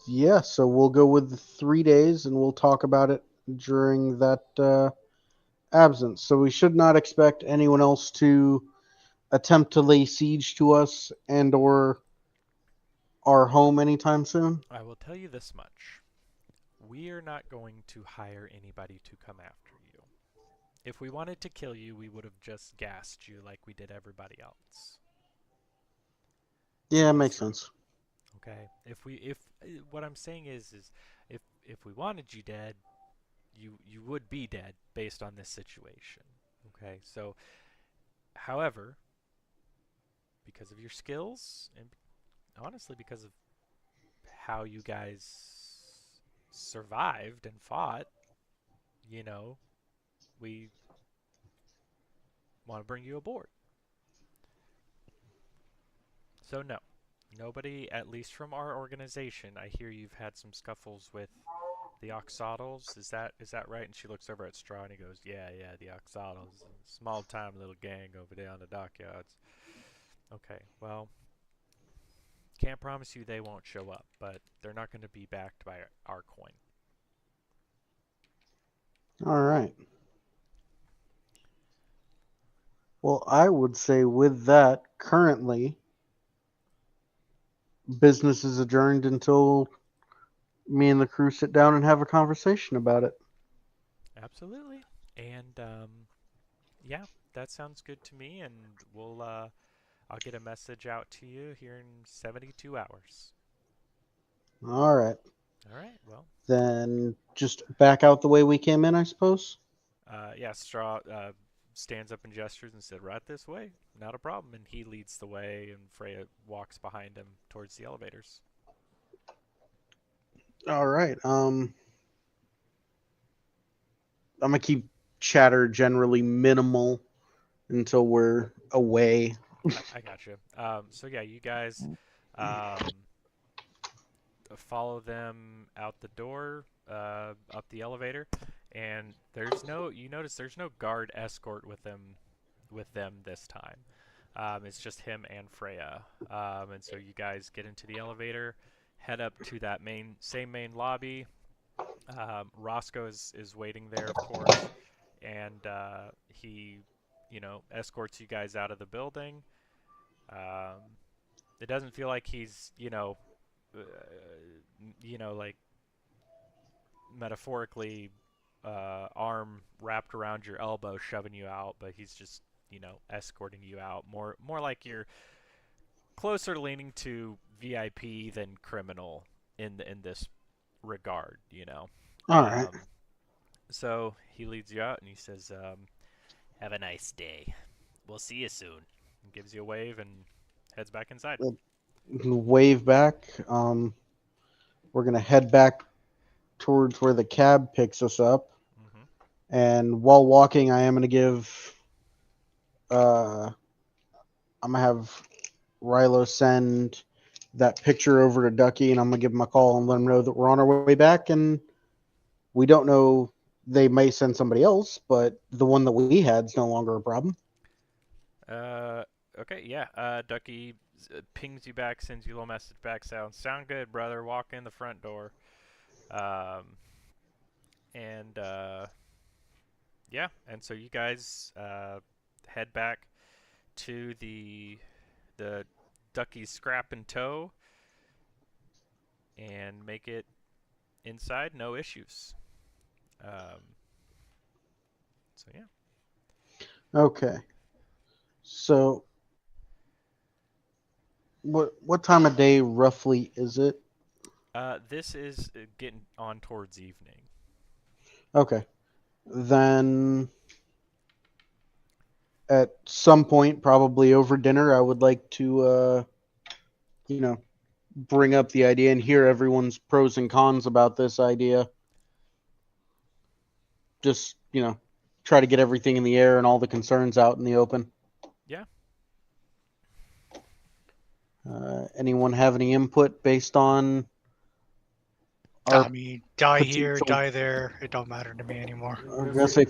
F: Yeah, so we'll go with the 3 days, and we'll talk about it during that absence. So we should not expect anyone else to attempt to lay siege to us and or our home anytime soon.
D: I will tell you this much. We are not going to hire anybody to come after you. If we wanted to kill you, we would have just gassed you like we did everybody else.
F: Yeah, makes sense.
D: Okay. If what I'm saying is if we wanted you dead, you would be dead based on this situation. Okay. So, however, because of your skills and honestly because of how you guys survived and fought, we want to bring you aboard. So no. Nobody, at least from our organization. I hear you've had some scuffles with the Oxodals. Is that right? And she looks over at Straw and he goes, yeah, the Oxodals. Small time little gang over there on the dockyards. Okay, well, can't promise you they won't show up, but they're not going to be backed by our coin.
F: All right. Well, I would say with that, currently, business is adjourned until me and the crew sit down and have a conversation about it.
D: Absolutely. And yeah, that sounds good to me. And I'll get a message out to you here in 72 hours.
F: All right.
D: All right. Well,
F: Then just back out the way we came in, I suppose.
D: yeah, Straw stands up and gestures and said, right this way. Not a problem. And he leads the way, and Freya walks behind him towards the elevators.
F: All right. I'm gonna keep chatter generally minimal until we're away.
D: I gotcha. So yeah, you guys follow them out the door, up the elevator, and you notice there's no guard escort with them this time. It's just him and Freya. And so you guys get into the elevator, head up to that same main lobby. Roscoe is waiting there, of course, and he, escorts you guys out of the building. It doesn't feel like he's, like metaphorically arm wrapped around your elbow, shoving you out, but he's just, escorting you out. More like you're closer leaning to VIP than criminal in this regard,
F: All right.
D: So he leads you out and he says, "Have a nice day. We'll see you soon." He gives you a wave and heads back inside.
F: Wave back. We're gonna head back towards where the cab picks us up.
D: Mm-hmm.
F: And while walking, I am gonna give. I'm gonna have Rilo send that picture over to Ducky, and I'm gonna give him a call and let him know that we're on our way back. And we don't know; they may send somebody else, but the one that we had is no longer a problem.
D: Okay, yeah. Ducky pings you back, sends you a little message back. Sound good, brother. Walk in the front door. Um, and yeah, and so you guys head back to the Ducky's scrap and tow and make it inside, no issues. So yeah.
F: Okay. So what time of day roughly is it?
D: This is getting on towards evening.
F: Okay. Then at some point, probably over dinner, I would like to you know, bring up the idea and hear everyone's pros and cons about this idea. Just, try to get everything in the air and all the concerns out in the open.
D: Yeah.
F: Anyone have any input based on our
B: I mean, die here,
F: potential,
B: die there. It don't matter to me anymore.
F: I'm gonna say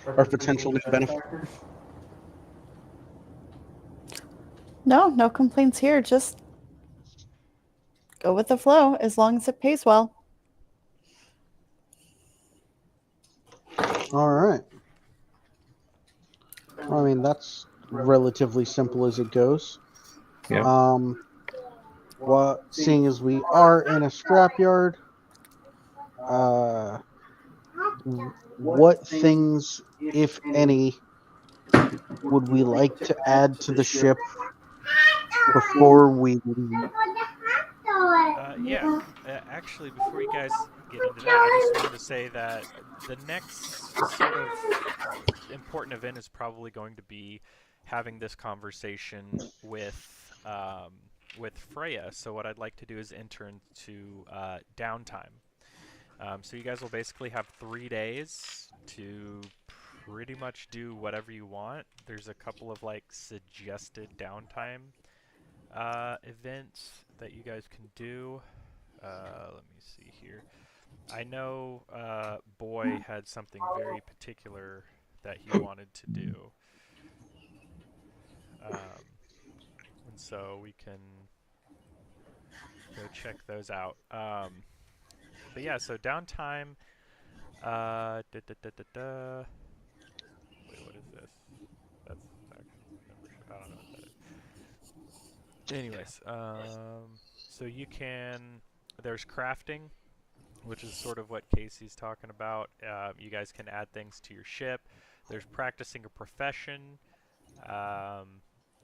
F: our potential new benefactors?
C: No complaints here. Just go with the flow as long as it pays well.
F: All right. I mean, that's relatively simple as it goes.
A: Yeah.
F: Seeing as we are in a scrapyard, what things, if any, would we like to add to the ship before we leave?
D: Yeah. Actually, before you guys get into that, I just wanted to say that the next sort of important event is probably going to be having this conversation with Freya. So what I'd like to do is enter into downtime. So you guys will basically have 3 days to pretty much do whatever you want. There's a couple of like suggested downtime events that you guys can do. Let me see here. I know Boy had something very particular that he wanted to do. And so we can go check those out. But yeah, so downtime. Wait, what is this? That's actual membership. I don't know what that is. Anyways, so you can. There's crafting, which is sort of what Casey's talking about. You guys can add things to your ship. There's practicing a profession.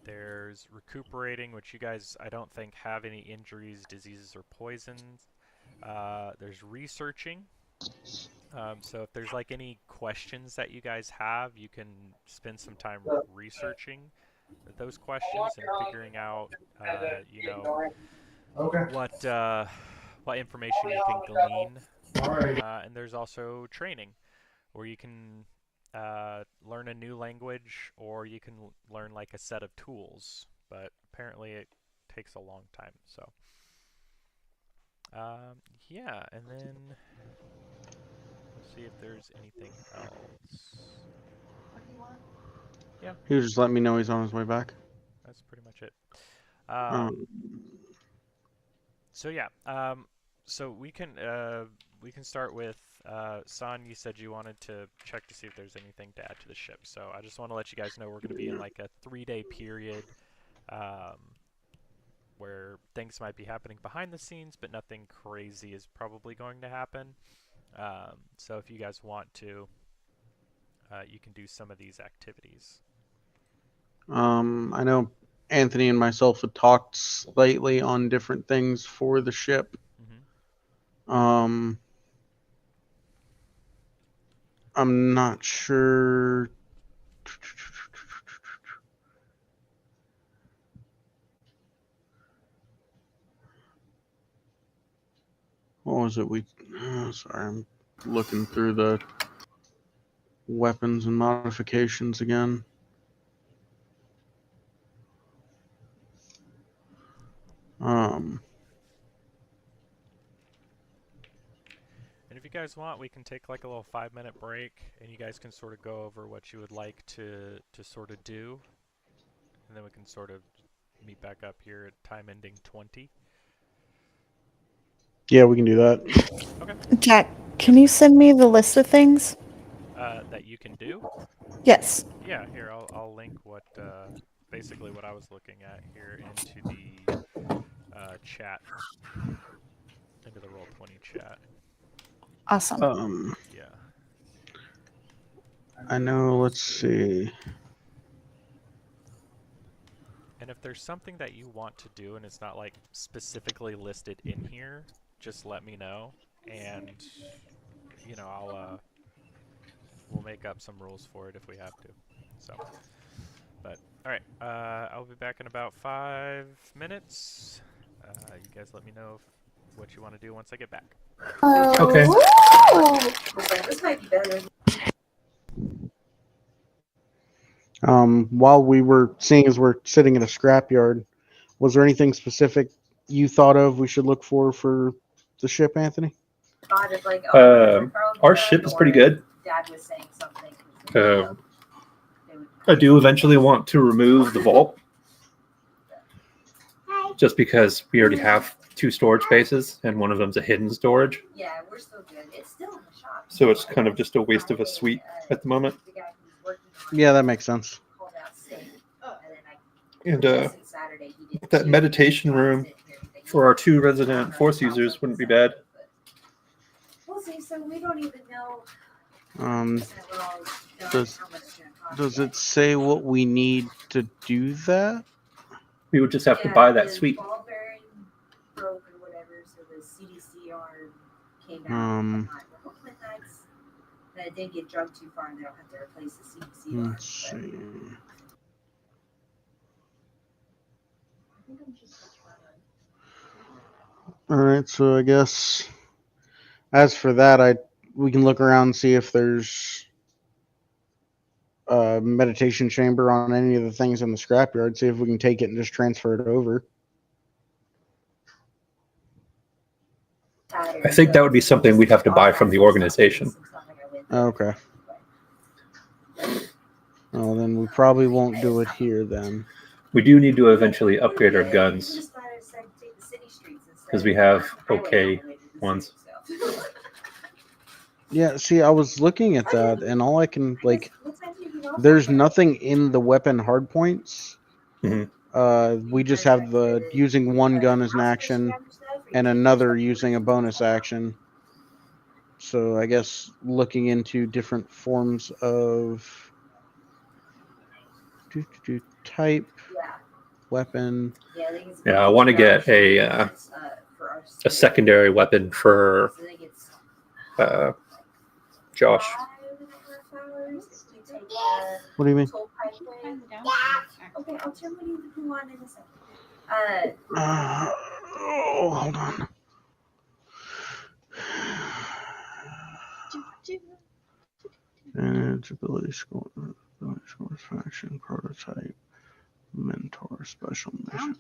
D: There's recuperating, which you guys, I don't think, have any injuries, diseases, or poisons. There's researching. So if there's like any questions that you guys have, you can spend some time researching those questions and figuring out, you know, what information you can glean. And there's also training, where you can learn a new language, or you can learn like a set of tools. But apparently, it takes a long time. So, yeah, and then let's see if there's anything else. Yeah,
F: He was just letting me know he's on his way back.
D: that's pretty much it.
F: Um,
D: So yeah, so we can start with San. You said you wanted to check to see if there's anything to add to the ship. So I just want to let you guys know we're going to be in like a 3-day period where things might be happening behind the scenes, but nothing crazy is probably going to happen. So if you guys want to, you can do some of these activities.
F: I know Anthony and myself had talked slightly on different things for the ship.
D: Mm-hmm.
F: I'm not sure. What was it? Sorry, I'm looking through the weapons and modifications again.
D: And if you guys want, we can take like a little 5-minute break, and you guys can sort of go over what you would like to sort of do, and then we can sort of meet back up here at time ending 20.
F: Yeah, we can do that.
D: Okay.
C: Jack, can you send me the list of things?
D: That you can do.
C: Yes.
D: Yeah, here I'll link what basically what I was looking at here into the chat, into the Roll20 chat.
C: Awesome.
D: Yeah.
F: I know. Let's see.
D: And if there's something that you want to do and it's not like specifically listed in here, just let me know, and you know we'll make up some rules for it if we have to. So, but all right, I'll be back in about 5 minutes. You guys let me know what you want to do once I get back.
A: Okay.
G: This might be better.
F: While we were seeing as we're sitting in a scrapyard, was there anything specific you thought of we should look for the ship, Anthony?
A: Our ship is pretty good.
G: Dad was saying something.
A: I do eventually want to remove the vault, just because we already have 2 storage spaces, and one of them's a hidden storage.
G: Yeah, we're still good. It's still in the shop.
A: So it's kind of just a waste of a suite at the moment.
G: The guy who's working on it
F: Yeah, that makes sense.
G: called out sick.
A: And
G: Saturday, he did
A: that meditation room for our 2 resident force users wouldn't be bad.
G: We'll see. So we don't even know.
F: Does it say what we need to do that?
A: We would just have to buy that suite.
G: Ball bearing broke or whatever, so the CDCR came out. Hopefully that it didn't get drugged too far and they don't have to replace the CDCR.
F: Let's see. All right, so I guess as for that, we can look around and see if there's a meditation chamber on any of the things in the scrapyard. See if we can take it and just transfer it over.
A: I think that would be something we'd have to buy from the organization.
F: Okay. Well, then we probably won't do it here then.
A: We do need to eventually upgrade our guns, because we have okay ones.
F: Yeah, see, I was looking at that, and all I can, there's nothing in the weapon hardpoints. We just have the using one gun as an action and another using a bonus action. So I guess looking into different forms of type, weapon.
A: Yeah, I want to get a secondary weapon for Josh.
F: What do you mean?
G: Okay, I'll turn you on in a second.
F: Hold on. Manage ability score, faction, prototype, mentor, special mission.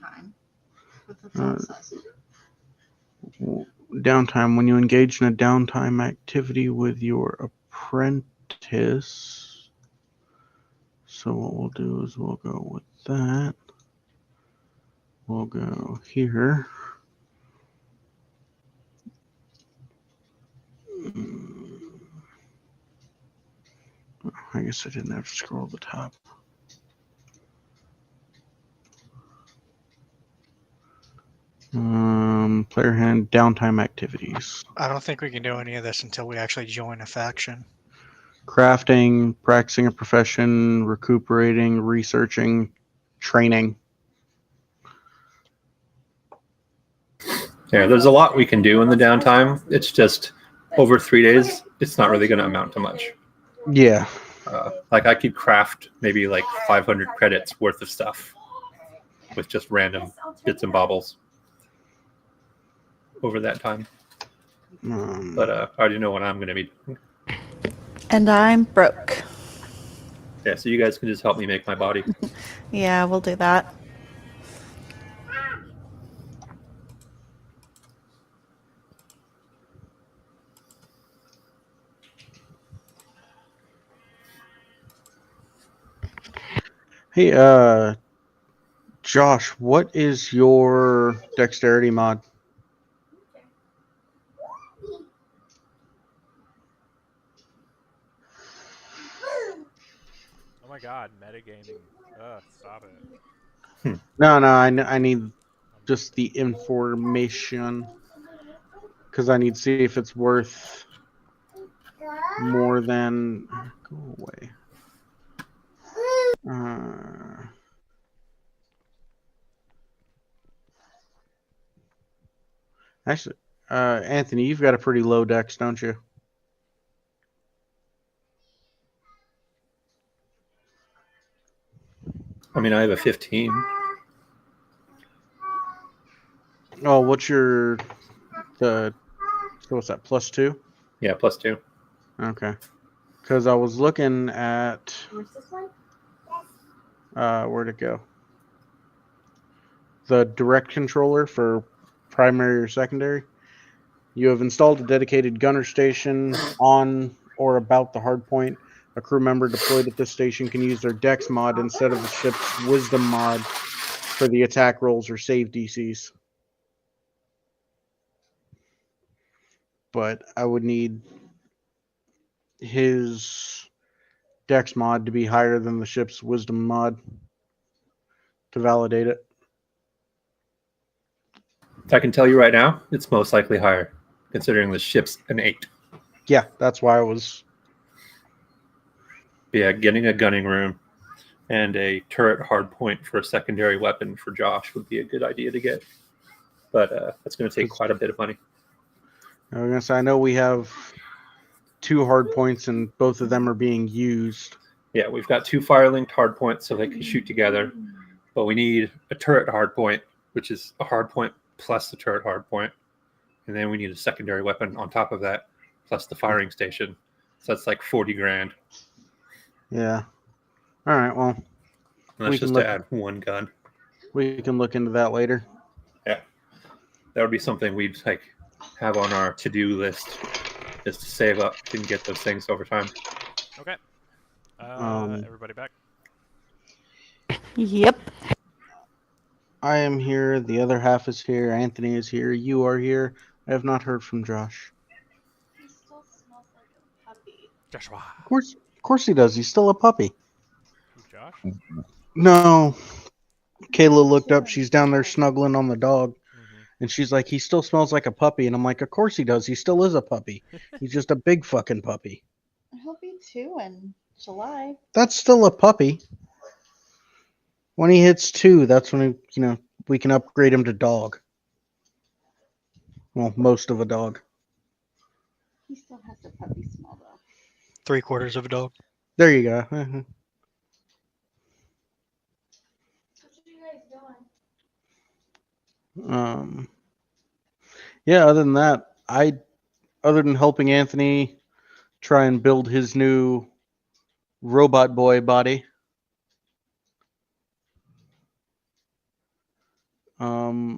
F: Downtime. When you engage in a downtime activity with your apprentice. So what we'll do is we'll go with that. We'll go here. I guess I didn't have to scroll to the top. Player hand downtime activities.
B: I don't think we can do any of this until we actually join a faction.
F: Crafting, practicing a profession, recuperating, researching, training.
A: Yeah, there's a lot we can do in the downtime. It's just over 3 days, it's not really going to amount to much.
F: Yeah.
A: Like I could craft maybe like 500 credits worth of stuff with just random bits and bobbles over that time. But I already know what I'm going to be doing.
C: And I'm broke.
A: Yeah, so you guys can just help me make my body.
C: Yeah, we'll do that.
F: Hey, Josh, what is your dexterity mod?
D: Oh my god, metagaming. Ugh, stop it.
F: No, I need just the information because I need to see if it's worth more than. Go away. Actually, Anthony, you've got a pretty low dex, don't you?
A: I mean, I have a 15.
F: Oh, what's your so what's that? +2?
A: Yeah, +2.
F: Okay. Because I was looking at where'd it go? The direct controller for primary or secondary. You have installed a dedicated gunner station on or about the hardpoint. A crew member deployed at this station can use their dex mod instead of the ship's wisdom mod for the attack rolls or save DCs. But I would need his dex mod to be higher than the ship's wisdom mod to validate it.
A: I can tell you right now, it's most likely higher, considering the ship's an 8.
F: Yeah, that's why I was.
A: Yeah, getting a gunning room and a turret hardpoint for a secondary weapon for Josh would be a good idea to get. But that's going to take quite a bit of money.
F: I was gonna say, I know we have 2 hard points and both of them are being used.
A: Yeah, we've got 2 fire-linked hardpoints so they can shoot together. But we need a turret hardpoint, which is a hardpoint plus the turret hardpoint. And then we need a secondary weapon on top of that, plus the firing station. So that's like 40 grand.
F: Yeah. All right. Well,
A: And that's just to add 1 gun.
F: We can look into that later.
A: Yeah, that would be something we'd like have on our to-do list, is to save up and get those things over time.
D: Okay. Everybody back?
C: Yep.
F: I am here. The other half is here. Anthony is here. You are here. I have not heard from Josh.
C: He still smells like a puppy.
D: Joshua.
F: Of course he does. He's still a puppy.
D: Who's Josh?
F: No. Kayla looked up. She's down there snuggling on the dog. And she's like, he still smells like a puppy. And I'm like, of course he does. He still is a puppy. He's just a big fucking puppy.
C: He'll be 2 in July.
F: That's still a puppy. When he hits 2, that's when we can upgrade him to dog. Well, most of a dog.
C: He still has the puppy smell though.
B: 3/4 of a dog.
F: There you go.
C: What are you guys doing?
F: Yeah, other than that, other than helping Anthony try and build his new robot boy body,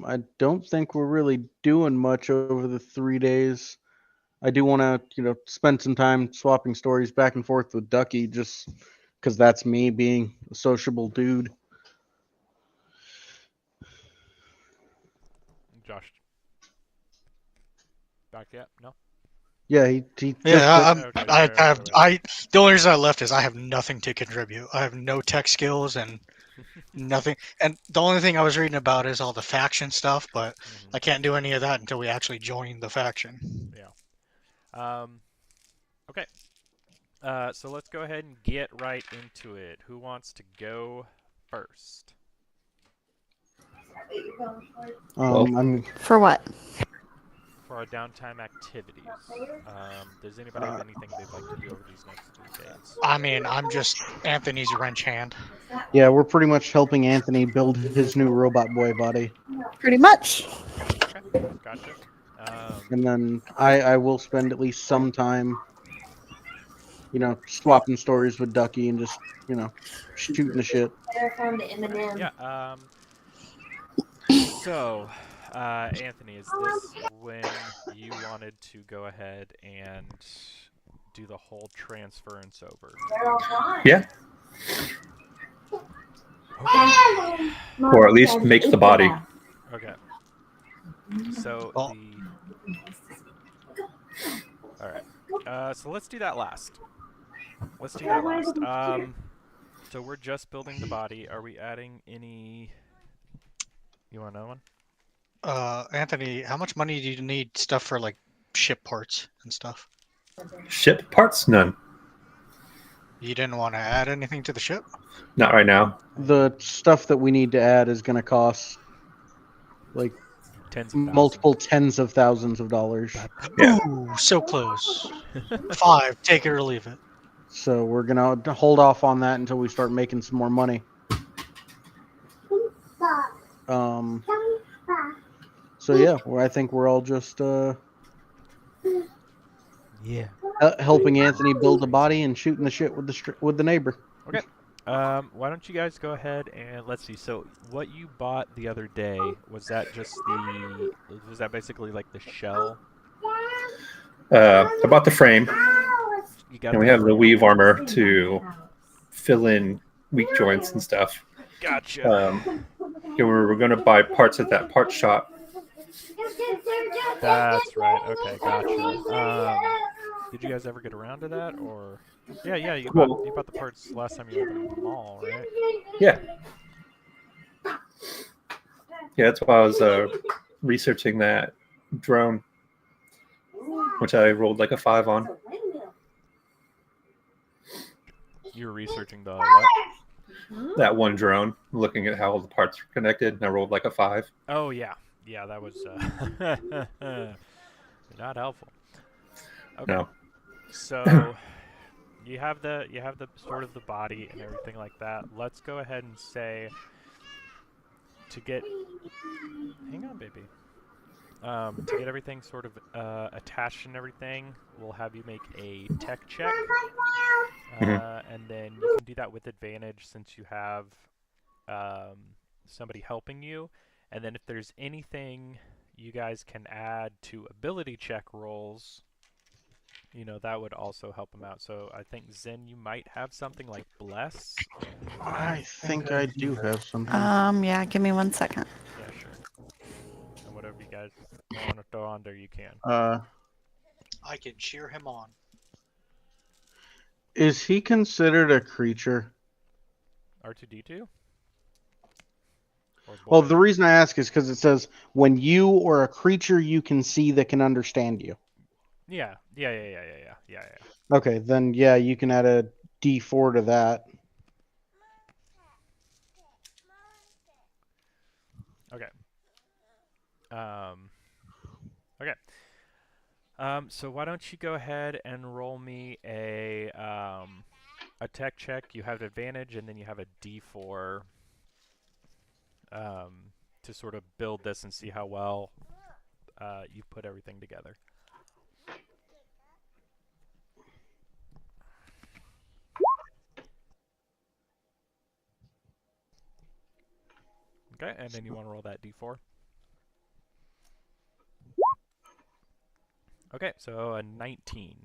F: I don't think we're really doing much over the 3 days. I do want to, spend some time swapping stories back and forth with Ducky, just because that's me being a sociable dude.
D: Josh. Back yet? No?
F: Yeah, he just
B: Yeah,
D: Okay,
B: the only reason I left is I have nothing to contribute. I have no tech skills and nothing. And the only thing I was reading about is all the faction stuff, but I can't do any of that until we actually join the faction.
D: Yeah. Okay. So let's go ahead and get right into it. Who wants to go first?
C: For what?
D: For our downtime activities. Does anybody have anything they'd like to do over these next 3 days?
B: I mean, I'm just Anthony's wrench hand.
F: Yeah, we're pretty much helping Anthony build his new robot boy body.
C: Pretty much.
D: Okay, gotcha.
F: And then I will spend at least some time, swapping stories with Ducky and just, shooting the shit.
D: Yeah, so, Anthony, is this when you wanted to go ahead and do the whole transference over?
A: Yeah. or at least make the body.
D: Okay. So
B: Well-
D: All right. So let's do that last. Let's do that last. So we're just building the body. Are we adding any? You want another one?
B: Anthony, how much money do you need stuff for like ship parts and stuff?
A: Ship parts? None.
B: You didn't want to add anything to the ship?
A: Not right now.
F: The stuff that we need to add is going to cost like
D: Tens of thousands.
F: multiple tens of thousands of dollars.
A: Yeah.
B: Ooh, so close. 5, take it or leave it.
F: So we're going to hold off on that until we start making some more money. So yeah, I think we're all just
D: Yeah.
F: helping Anthony build a body and shooting the shit with the neighbor.
D: Okay. Why don't you guys go ahead and let's see. So what you bought the other day, was that basically like the shell?
A: I bought the frame,
D: You got
A: and we have the weave armor to fill in weak joints and stuff.
D: Gotcha.
A: We're going to buy parts at that part shop.
D: That's right. Okay, gotcha. Did you guys ever get around to that, or? Yeah. You bought the parts last time you were at the mall, right?
A: Yeah. Yeah, that's why I was researching that drone, which I rolled like a 5 on.
D: You were researching the what?
A: That one drone, looking at how all the parts are connected, and I rolled like a 5.
D: Oh yeah, that was not helpful. Okay.
A: No.
D: So you have the sort of the body and everything like that. Let's go ahead and say to get. Hang on, baby. To get everything sort of attached and everything, we'll have you make a tech check, and then you can do that with advantage since you have somebody helping you. And then if there's anything you guys can add to ability check rolls, that would also help them out. So I think, Zen, you might have something like Bless.
F: I think I do have something.
C: Yeah, give me 1 second.
D: Yeah, sure. And whatever you guys want to throw on there, you can.
B: I can cheer him on.
F: Is he considered a creature?
D: R2D2?
F: Well, the reason I ask is because it says when you or a creature you can see that can understand you.
D: Yeah.
F: Okay, then yeah, you can add a D4 to that.
D: Okay. Okay. So why don't you go ahead and roll me a tech check. You have advantage, and then you have a D4 to sort of build this and see how well you put everything together. Okay, and then you want to roll that D4. Okay, so a 19.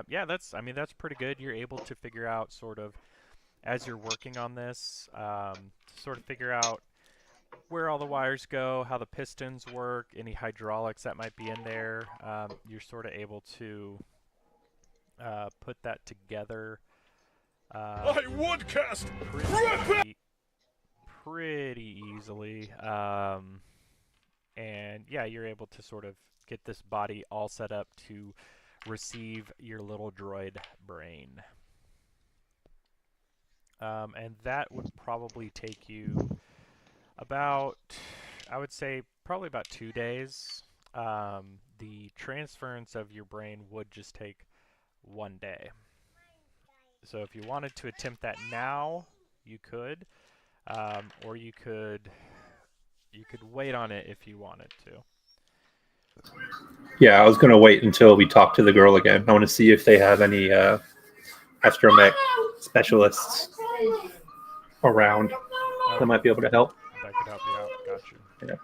D: Yeah, that's pretty good. You're able to figure out sort of, as you're working on this, sort of figure out where all the wires go, how the pistons work, any hydraulics that might be in there. You're sort of able to put that together.
H: I would cast
D: pretty easily. And yeah, you're able to sort of get this body all set up to receive your little droid brain. And that would probably take you about, I would say, probably about 2 days. The transference of your brain would just take 1 day. So if you wanted to attempt that now, you could, or you could wait on it if you wanted to.
A: Yeah, I was going to wait until we talk to the girl again. I want to see if they have any astromech specialists around that might be able to help.
D: That could help you out. Gotcha.
A: Yeah.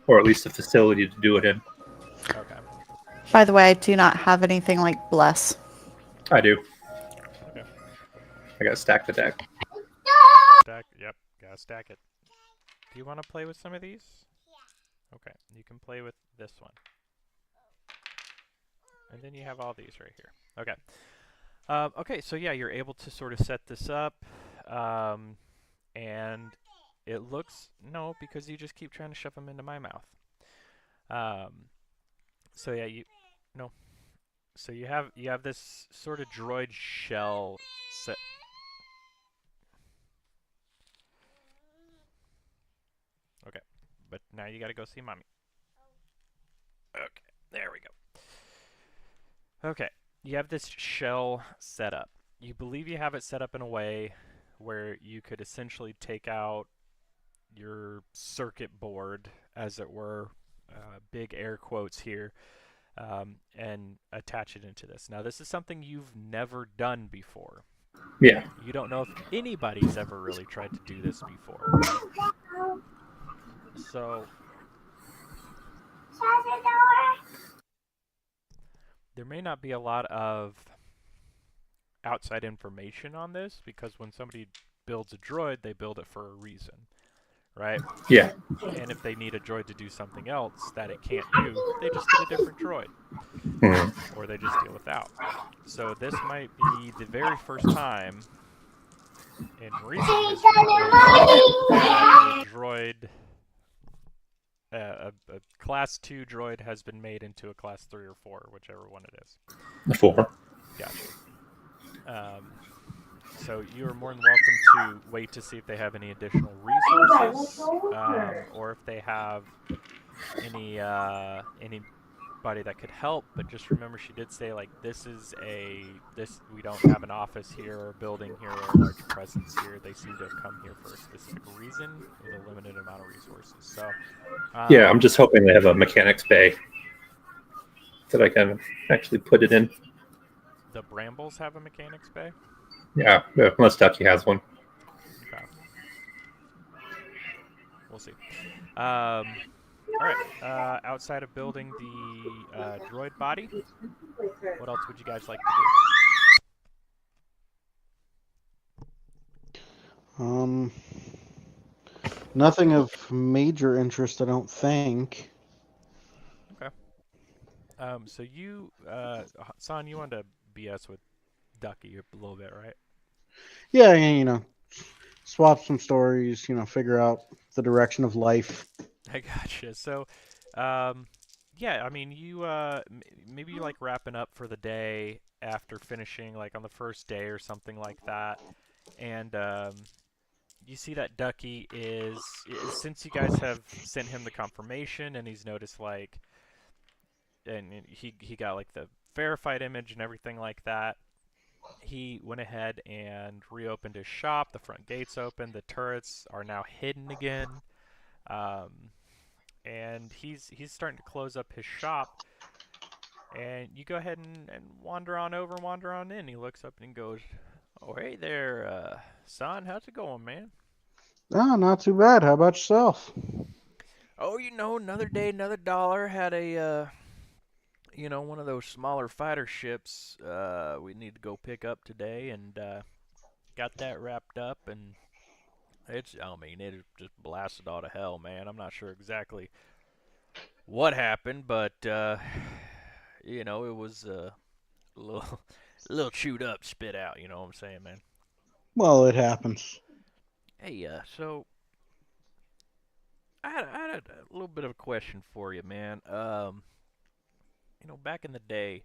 A: Or at least a facility to do it in.
D: Okay.
C: By the way, I do not have anything like Bless.
A: I do.
D: Okay.
A: I got to stack the deck.
D: Yep. gotta stack it. Do you want to play with some of these?
E: Yeah.
D: Okay, you can play with this one. And then you have all these right here. Okay. Okay, so yeah, you're able to sort of set this up. And it looks... No, because you just keep trying to shove them into my mouth. So yeah, No. So you have this sort of droid shell set... Okay, but now you gotta go see mommy. Okay, there we go. Okay, you have this shell set up. You believe you have it set up in a way where you could essentially take out your circuit board, as it were, big air quotes here, and attach it into this. Now, this is something you've never done before.
A: Yeah.
D: You don't know if anybody's ever really tried to do this before. So
E: Shut the door.
D: there may not be a lot of outside information on this, because when somebody builds a droid, they build it for a reason, right?
A: Yeah.
D: And if they need a droid to do something else that it can't do, they just get a different droid, or they just deal without. So this might be the very first time in recent history that a droid, a class 2 droid has been made into a class 3 or 4, whichever one it is.
A: The 4.
D: Gotcha. So you are more than welcome to wait to see if they have any additional resources, or if they have anybody that could help. But just remember, she did say, like, we don't have an office here or a building here or a large presence here. They seem to have come here for a specific reason with a limited amount of resources. So
A: Yeah, I'm just hoping they have a mechanics bay that I can actually put it in.
D: the Brambles have a mechanics bay.
A: Yeah, unless Ducky has one.
D: Okay. We'll see. All right. Outside of building the droid body, what else would you guys like to do?
F: Nothing of major interest, I don't think.
D: Okay. So you, San, you wanted to BS with Ducky a little bit, right?
F: Yeah, swap some stories, figure out the direction of life.
D: I gotcha. So, yeah, I mean, you, maybe you like wrapping up for the day after finishing, like on the first day or something like that. And, you see that Ducky since you guys have sent him the confirmation and he's noticed, like, and he got, like, the verified image and everything like that, he went ahead and reopened his shop. The front gate's open. The turrets are now hidden again. And he's starting to close up his shop. And you go ahead and wander on in. He looks up and he goes, "Oh, hey there, son. How's it going, man?"
F: Oh, not too bad. How about yourself?
D: "Oh, another day, another dollar. Had a, one of those smaller fighter ships we need to go pick up today, and got that wrapped up, and it just blasted all to hell, man. I'm not sure exactly what happened, but, it was a little chewed up, spit out, you know what I'm saying, man?"
F: Well, it happens.
D: Hey, so I had a little bit of a question for you, man. Back in the day,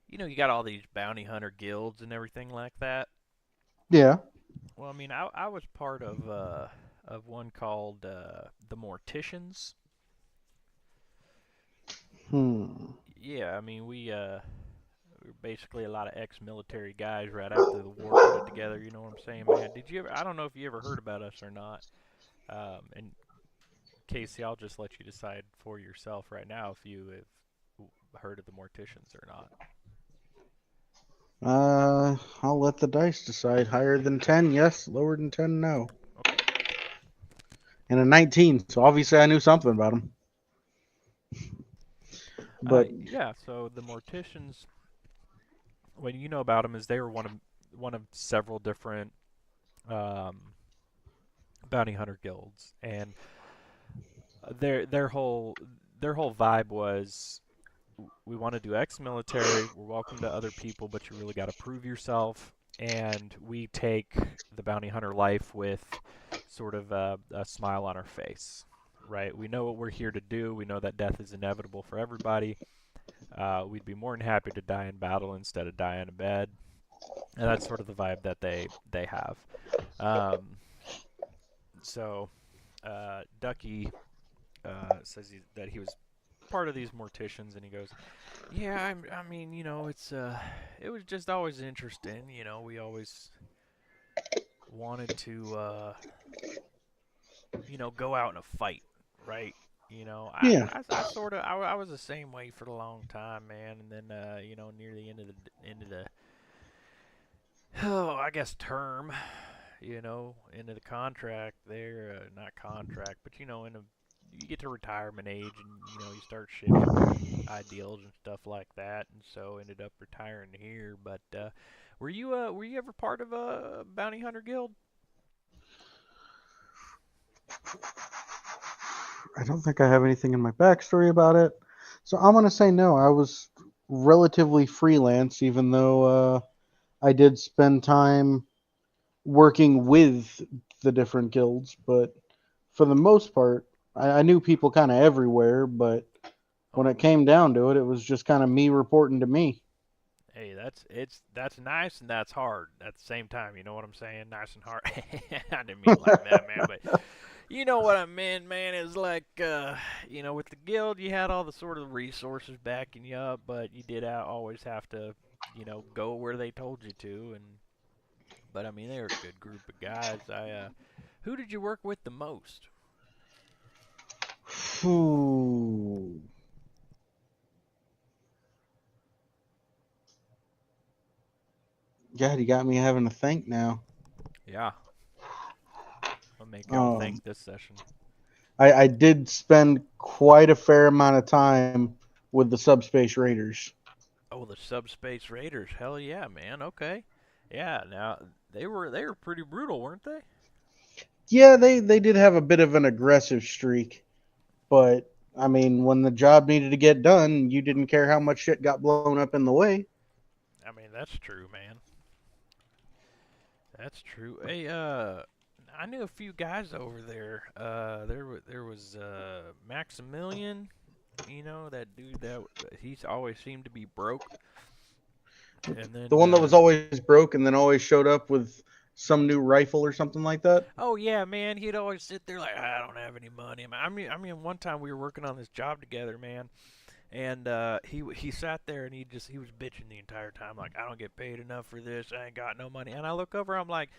D: you got all these bounty hunter guilds and everything like that.
F: Yeah.
D: Well, I mean, I was part of one called the Morticians. Yeah, I mean, we were basically a lot of ex-military guys right after the war put it together. You know what I'm saying, man? Did you ever? I don't know if you ever heard about us or not. And Casey, I'll just let you decide for yourself right now if you have heard of the Morticians or not.
F: I'll let the dice decide. Higher than 10, yes. Lower than 10, no.
D: Okay.
F: And a 19, so obviously I knew something about them. But
D: yeah, so the Morticians, what you know about them is they were one of several different bounty hunter guilds, and their whole vibe was, we want to do ex-military. We're welcome to other people, but you really got to prove yourself. And we take the bounty hunter life with sort of a smile on our face, right? We know what we're here to do. We know that death is inevitable for everybody. We'd be more than happy to die in battle instead of die in a bed. And that's sort of the vibe that they have. So Ducky says that he was part of these morticians, and he goes, yeah, I mean, you know, it was just always interesting. You know, we always wanted to, you know, go out in a fight, right? You know,
F: Yeah.
D: I sort of, I was the same way for a long time, man. And then, you know, near the end of the, oh, I guess term, you know, into the contract there, not contract, but you know, you get to retirement age, and you know, you start shifting ideals and stuff like that, and so ended up retiring here. But were you ever part of a bounty hunter guild?
F: I don't think I have anything in my backstory about it. So I'm going to say no. I was relatively freelance, even though I did spend time working with the different guilds. But for the most part, I knew people kind of everywhere. But when it came down to it, it was just kind of me reporting to me.
D: Hey, that's nice and that's hard at the same time. You know what I'm saying? Nice and hard. I didn't mean it like that, man. But you know what I meant, man. Is like, you know, with the guild, you had all the sort of resources backing you up, but you did always have to, you know, go where they told you to. But I mean, they were a good group of guys. Who did you work with the most?
F: Ooh. God, you got me having to think now.
D: Yeah, I'll make y'all think this session.
F: I did spend quite a fair amount of time with the Subspace Raiders.
D: Oh, the Subspace Raiders. Hell yeah, man. Okay. Yeah, now they were pretty brutal, weren't they?
F: Yeah, they did have a bit of an aggressive streak, but I mean, when the job needed to get done, you didn't care how much shit got blown up in the way.
D: I mean, that's true, man. That's true. Hey, I knew a few guys over there. There was Maximilian. You know, that dude that he's always seemed to be broke. And then
F: The one that was always broke and then always showed up with some new rifle or something like that.
D: oh yeah, man, he'd always sit there like, I don't have any money. I mean, one time we were working on this job together, man, and he sat there and he was bitching the entire time like, I don't get paid enough for this. I ain't got no money. And I look over, I'm like,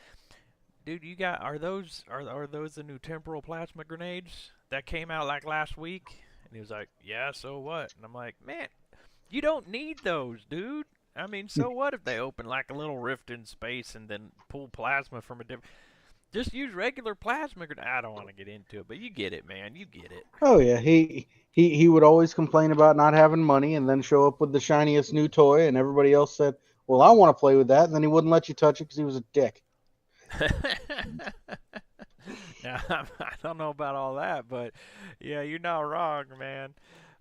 D: dude, are those the new temporal plasma grenades that came out like last week? And he was like, yeah, so what? And I'm like, man, you don't need those, dude. I mean, so what if they open like a little rift in space and then pull plasma from a different... Just use regular plasma grenade. I don't want to get into it, but you get it, man. You get it.
F: Oh yeah, he would always complain about not having money and then show up with the shiniest new toy, and everybody else said, "Well, I want to play with that," and then he wouldn't let you touch it because he was a dick.
D: Now, I don't know about all that, but yeah, you're not wrong, man.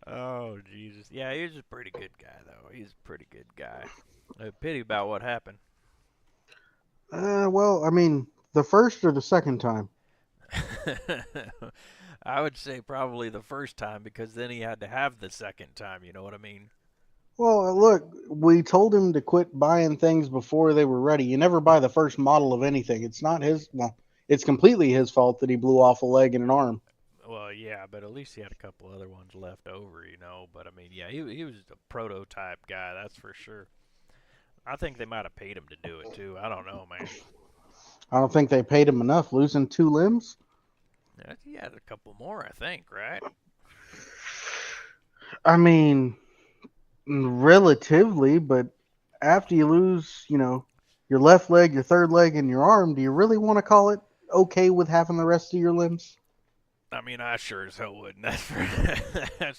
D: Oh, Jesus. Yeah, he was a pretty good guy, though. He's a pretty good guy. A pity about what happened.
F: Well, I mean, the first or the second time?
D: I would say probably the first time, because then he had to have the second time, you know what I mean?
F: Well, look, we told him to quit buying things before they were ready. You never buy the first model of anything. It's not his, well, it's completely his fault that he blew off a leg and an arm.
D: Well, yeah, but at least he had a couple other ones left over, you know. But, I mean, yeah, he was a prototype guy, that's for sure. I think they might have paid him to do it, too. I don't know, man.
F: I don't think they paid him enough, losing 2 limbs.
D: Yeah, he had a couple more, I think, right?
F: I mean, relatively, but after you lose, your left leg, your third leg, and your arm, do you really want to call it okay with having the rest of your limbs?
D: I mean, I sure as hell wouldn't. That's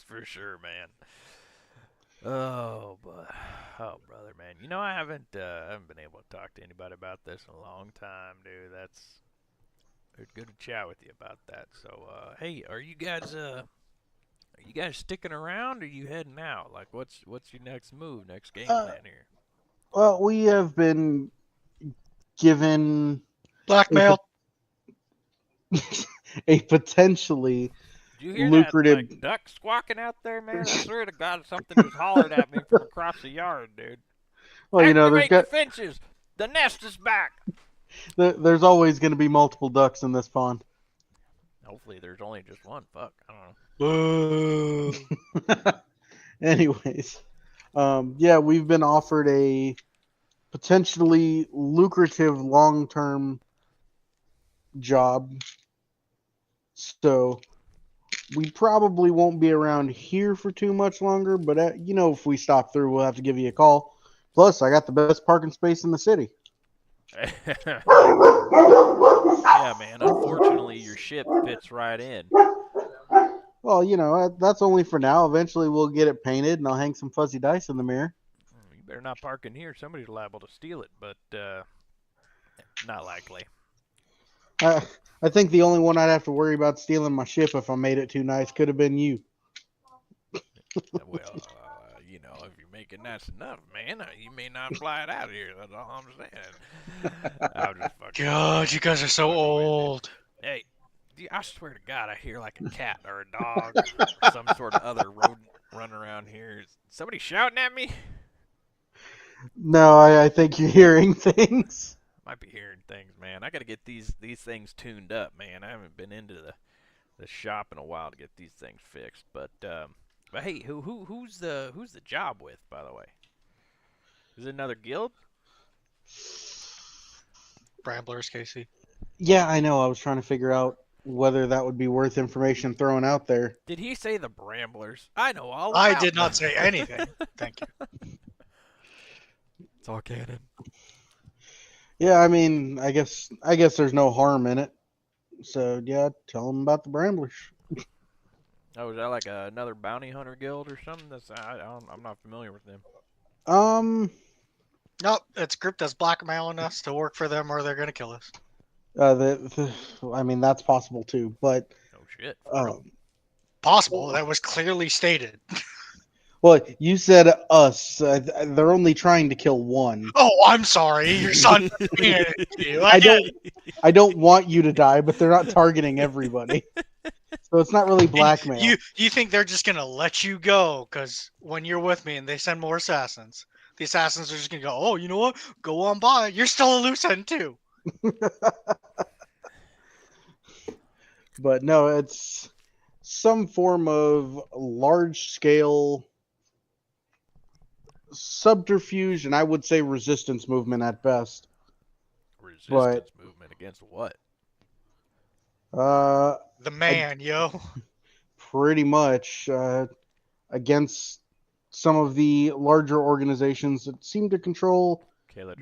D: for sure, man. Oh, brother, man. You know, I haven't been able to talk to anybody about this in a long time, dude. It's good to chat with you about that. So, hey, are you guys sticking around, or are you heading out? Like, what's your next move, next game plan here?
F: Well, we have been given
B: Blackmail.
F: a potentially
D: Did you hear
F: lucrative.
D: that, like, duck squawking out there, man? I swear to God, something just hollered at me from across the yard, dude.
F: Well, you know,
D: Activate the fences. The nest is back.
F: there's always going to be multiple ducks in this pond.
D: Hopefully, there's only just one. Fuck, I don't know.
B: Boo.
F: Anyways, yeah, we've been offered a potentially lucrative long-term job, so we probably won't be around here for too much longer. But if we stop through, we'll have to give you a call. Plus, I got the best parking space in the city.
D: Yeah, man. Unfortunately, your ship fits right in.
F: Well, that's only for now. Eventually, we'll get it painted, and I'll hang some fuzzy dice in the mirror.
D: You better not park in here. Somebody's liable to steal it, but not likely.
F: I think the only one I'd have to worry about stealing my ship if I made it too nice could have been you.
D: Well, if you're making nice enough, man, you may not fly it out of here. That's all I'm saying. I'm just fucking.
B: God, you guys are so old.
D: Hey, I swear to God, I hear like a cat or a dog or some sort of other rodent running around here. Is somebody shouting at me?
F: No, I think you're hearing things.
D: Might be hearing things, man. I gotta get these things tuned up, man. I haven't been into the shop in a while to get these things fixed. But hey, who's the job with, by the way? Is it another guild?
B: Bramblers, Casey.
F: Yeah, I know. I was trying to figure out whether that would be worth information throwing out there.
D: Did he say the Bramblers? I know all about
B: I did not say anything. Thank you.
D: It's all canon.
F: Yeah, I mean, I guess there's no harm in it. So yeah, tell them about the Bramblers.
D: Oh, is that like another bounty hunter guild or something? I'm not familiar with them.
B: Nope, it's a group that's blackmailing us to work for them, or they're gonna kill us.
F: I mean, that's possible too, but
D: Oh shit.
B: Possible. That was clearly stated.
F: well, you said us. They're only trying to kill one.
B: Oh, I'm sorry. Your son.
F: I don't want you to die, but they're not targeting everybody. So it's not really blackmail.
B: You think they're just gonna let you go because when you're with me and they send more assassins, the assassins are just gonna go, oh, you know what? Go on by. You're still a loose end too.
F: But no, it's some form of large-scale subterfuge, and I would say resistance movement at best.
D: Resistance movement against what?
B: The man, yo.
F: Pretty much against some of the larger organizations that seem to control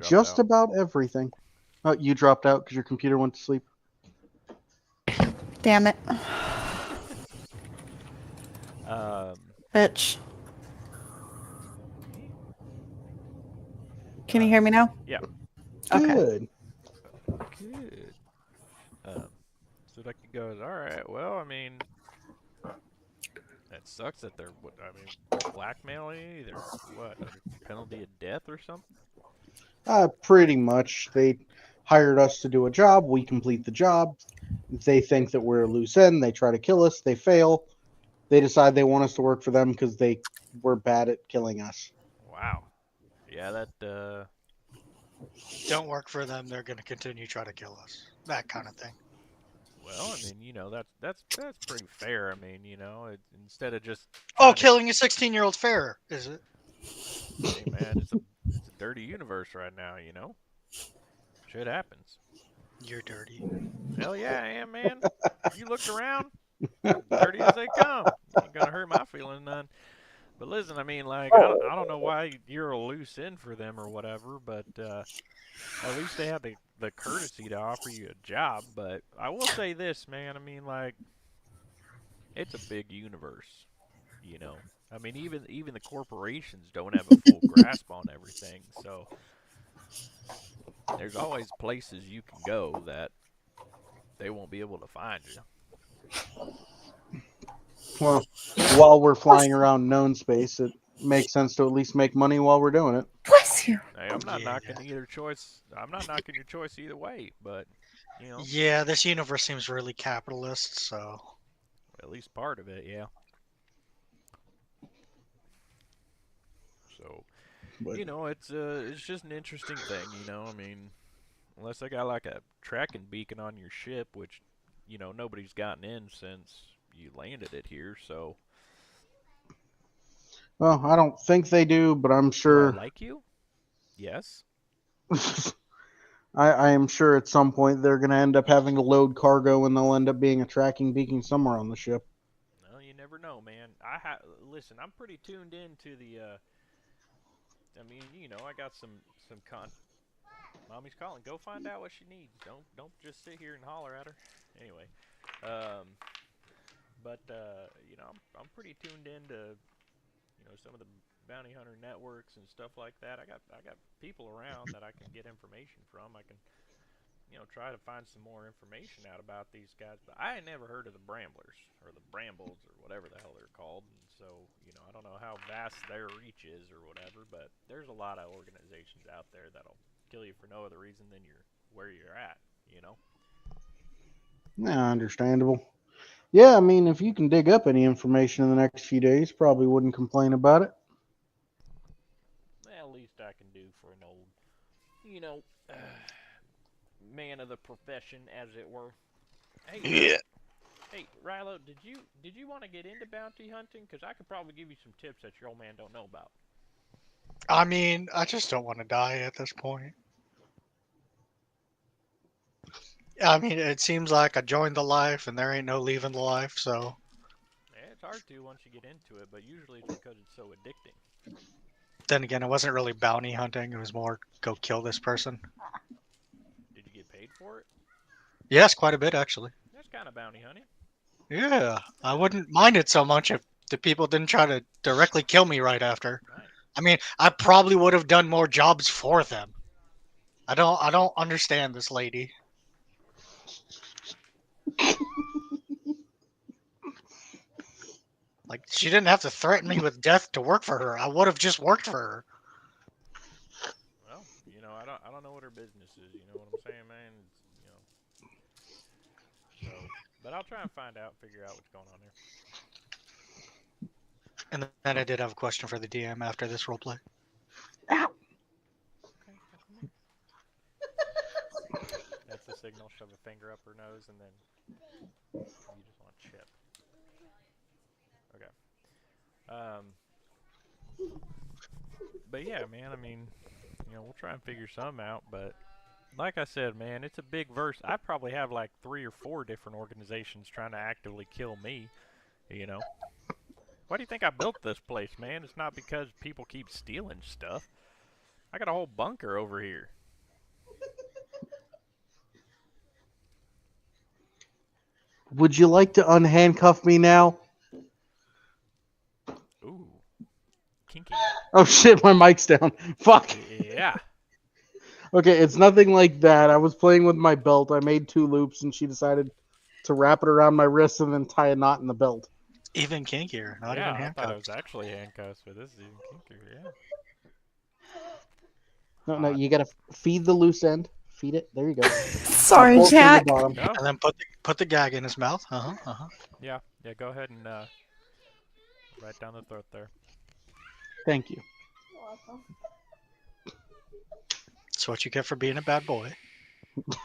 F: just about everything. Oh, you dropped out because your computer went to sleep.
C: Damn it. Bitch. Can you hear me now?
D: Yeah.
C: Okay.
F: Good.
D: Good. So that goes, all right, well, I mean, that sucks that they're blackmailing. They're what, under penalty of death or something?
F: Pretty much. They hired us to do a job. We complete the job. They think that we're a loose end. They try to kill us. They fail. They decide they want us to work for them because they were bad at killing us.
D: Wow. Yeah, that,
B: Don't work for them. They're going to continue to try to kill us. That kind of thing.
D: Well, I mean, that's pretty fair. I mean, instead of just...
B: Oh, killing a 16-year-old fair, is it?
D: Hey, man, it's a dirty universe right now, Shit happens.
B: You're dirty.
D: Hell yeah, I am, man. You looked around, dirty as they come. Ain't gonna hurt my feelings none. But listen, I mean, like, I don't know why you're a loose end for them or whatever, but at least they have the courtesy to offer you a job. But I will say this, man. I mean, like, it's a big universe, I mean, even the corporations don't have a full grasp on everything, so there's always places you can go that they won't be able to find you.
F: Well, while we're flying around known space, it makes sense to at least make money while we're doing it.
C: Bless you.
D: Hey, I'm not
B: Yeah.
D: knocking either choice. I'm not knocking your choice either way, but you know,
B: Yeah, this universe seems really capitalist, so
D: at least part of it, yeah. So,
F: But
D: you know, it's just an interesting thing, you know. I mean, unless they got like a tracking beacon on your ship, which, you know, nobody's gotten in since you landed it here, so.
F: well, I don't think they do, but I'm
D: Do I
F: sure.
D: like you? Yes.
F: I am sure at some point they're going to end up having to load cargo, and they'll end up being a tracking beacon somewhere on the ship.
D: Well, you never know, man. Listen, I'm pretty tuned into the. I mean, you know, I got some con. Mommy's calling. Go find out what she needs. Don't just sit here and holler at her. Anyway, um, but you know, I'm pretty tuned into, you know, some of the bounty hunter networks and stuff like that. I got people around that I can get information from. I can, you know, try to find some more information out about these guys. But I had never heard of the Bramblers or the Brambles or whatever the hell they're called. And so, you know, I don't know how vast their reach is or whatever. But there's a lot of organizations out there that'll kill you for no other reason than where you're at. You know.
F: Yeah, understandable. Yeah, I mean, if you can dig up any information in the next few days, probably wouldn't complain about it.
D: Well, least I can do for an old, you know, man of the profession, as it were. Hey,
B: yeah.
D: hey, Rilo, did you want to get into bounty hunting? Because I could probably give you some tips that your old man don't know about.
B: I mean, I just don't want to die at this point. I mean, it seems like I joined the life and there ain't no leaving the life, so.
D: Yeah, it's hard to once you get into it, but usually it's because it's so addicting.
B: Then again, it wasn't really bounty hunting, it was more go kill this person.
D: Did you get paid for it?
B: Yes, quite a bit actually.
D: That's kind of bounty hunting.
B: Yeah, I wouldn't mind it so much if the people didn't try to directly kill me right after.
D: Right.
B: I mean, I probably would have done more jobs for them. I don't understand this lady. Like, she didn't have to threaten me with death to work for her. I would have just worked for her.
D: Well, you know, I don't know what her business is. You know what I'm saying, man? It's, you know. So, but I'll try and find out, figure out what's going on there.
B: And then I did have a question for the DM after this roleplay.
F: Ow!
D: Okay, now come here. That's the signal. Shove a finger up her nose, and then you just want to chip. Okay. But yeah, man. I mean, you know, we'll try and figure some out. But like I said, man, it's a big verse. I probably have like 3 or 4 different organizations trying to actively kill me. You know. Why do you think I built this place, man? It's not because people keep stealing stuff. I got a whole bunker over here.
F: Would you like to unhandcuff me now?
D: Ooh. Kinky.
F: Oh shit, my mic's down. Fuck.
D: Yeah.
F: Okay, it's nothing like that. I was playing with my belt. I made 2 loops, and she decided to wrap it around my wrist and then tie a knot in the belt.
B: Even kinkier, not
D: yeah,
B: even
D: I thought it was
B: handcuffs.
D: actually handcuffs, but this is even kinkier, yeah.
F: No, you gotta feed the loose end. Feed it. There you go.
C: Sorry,
F: Up close to the
C: Jack.
F: bottom.
D: Go.
B: And then put the gag in his mouth.
D: Yeah, go ahead and right down the throat there.
F: Thank you.
B: That's what you get for being a bad boy.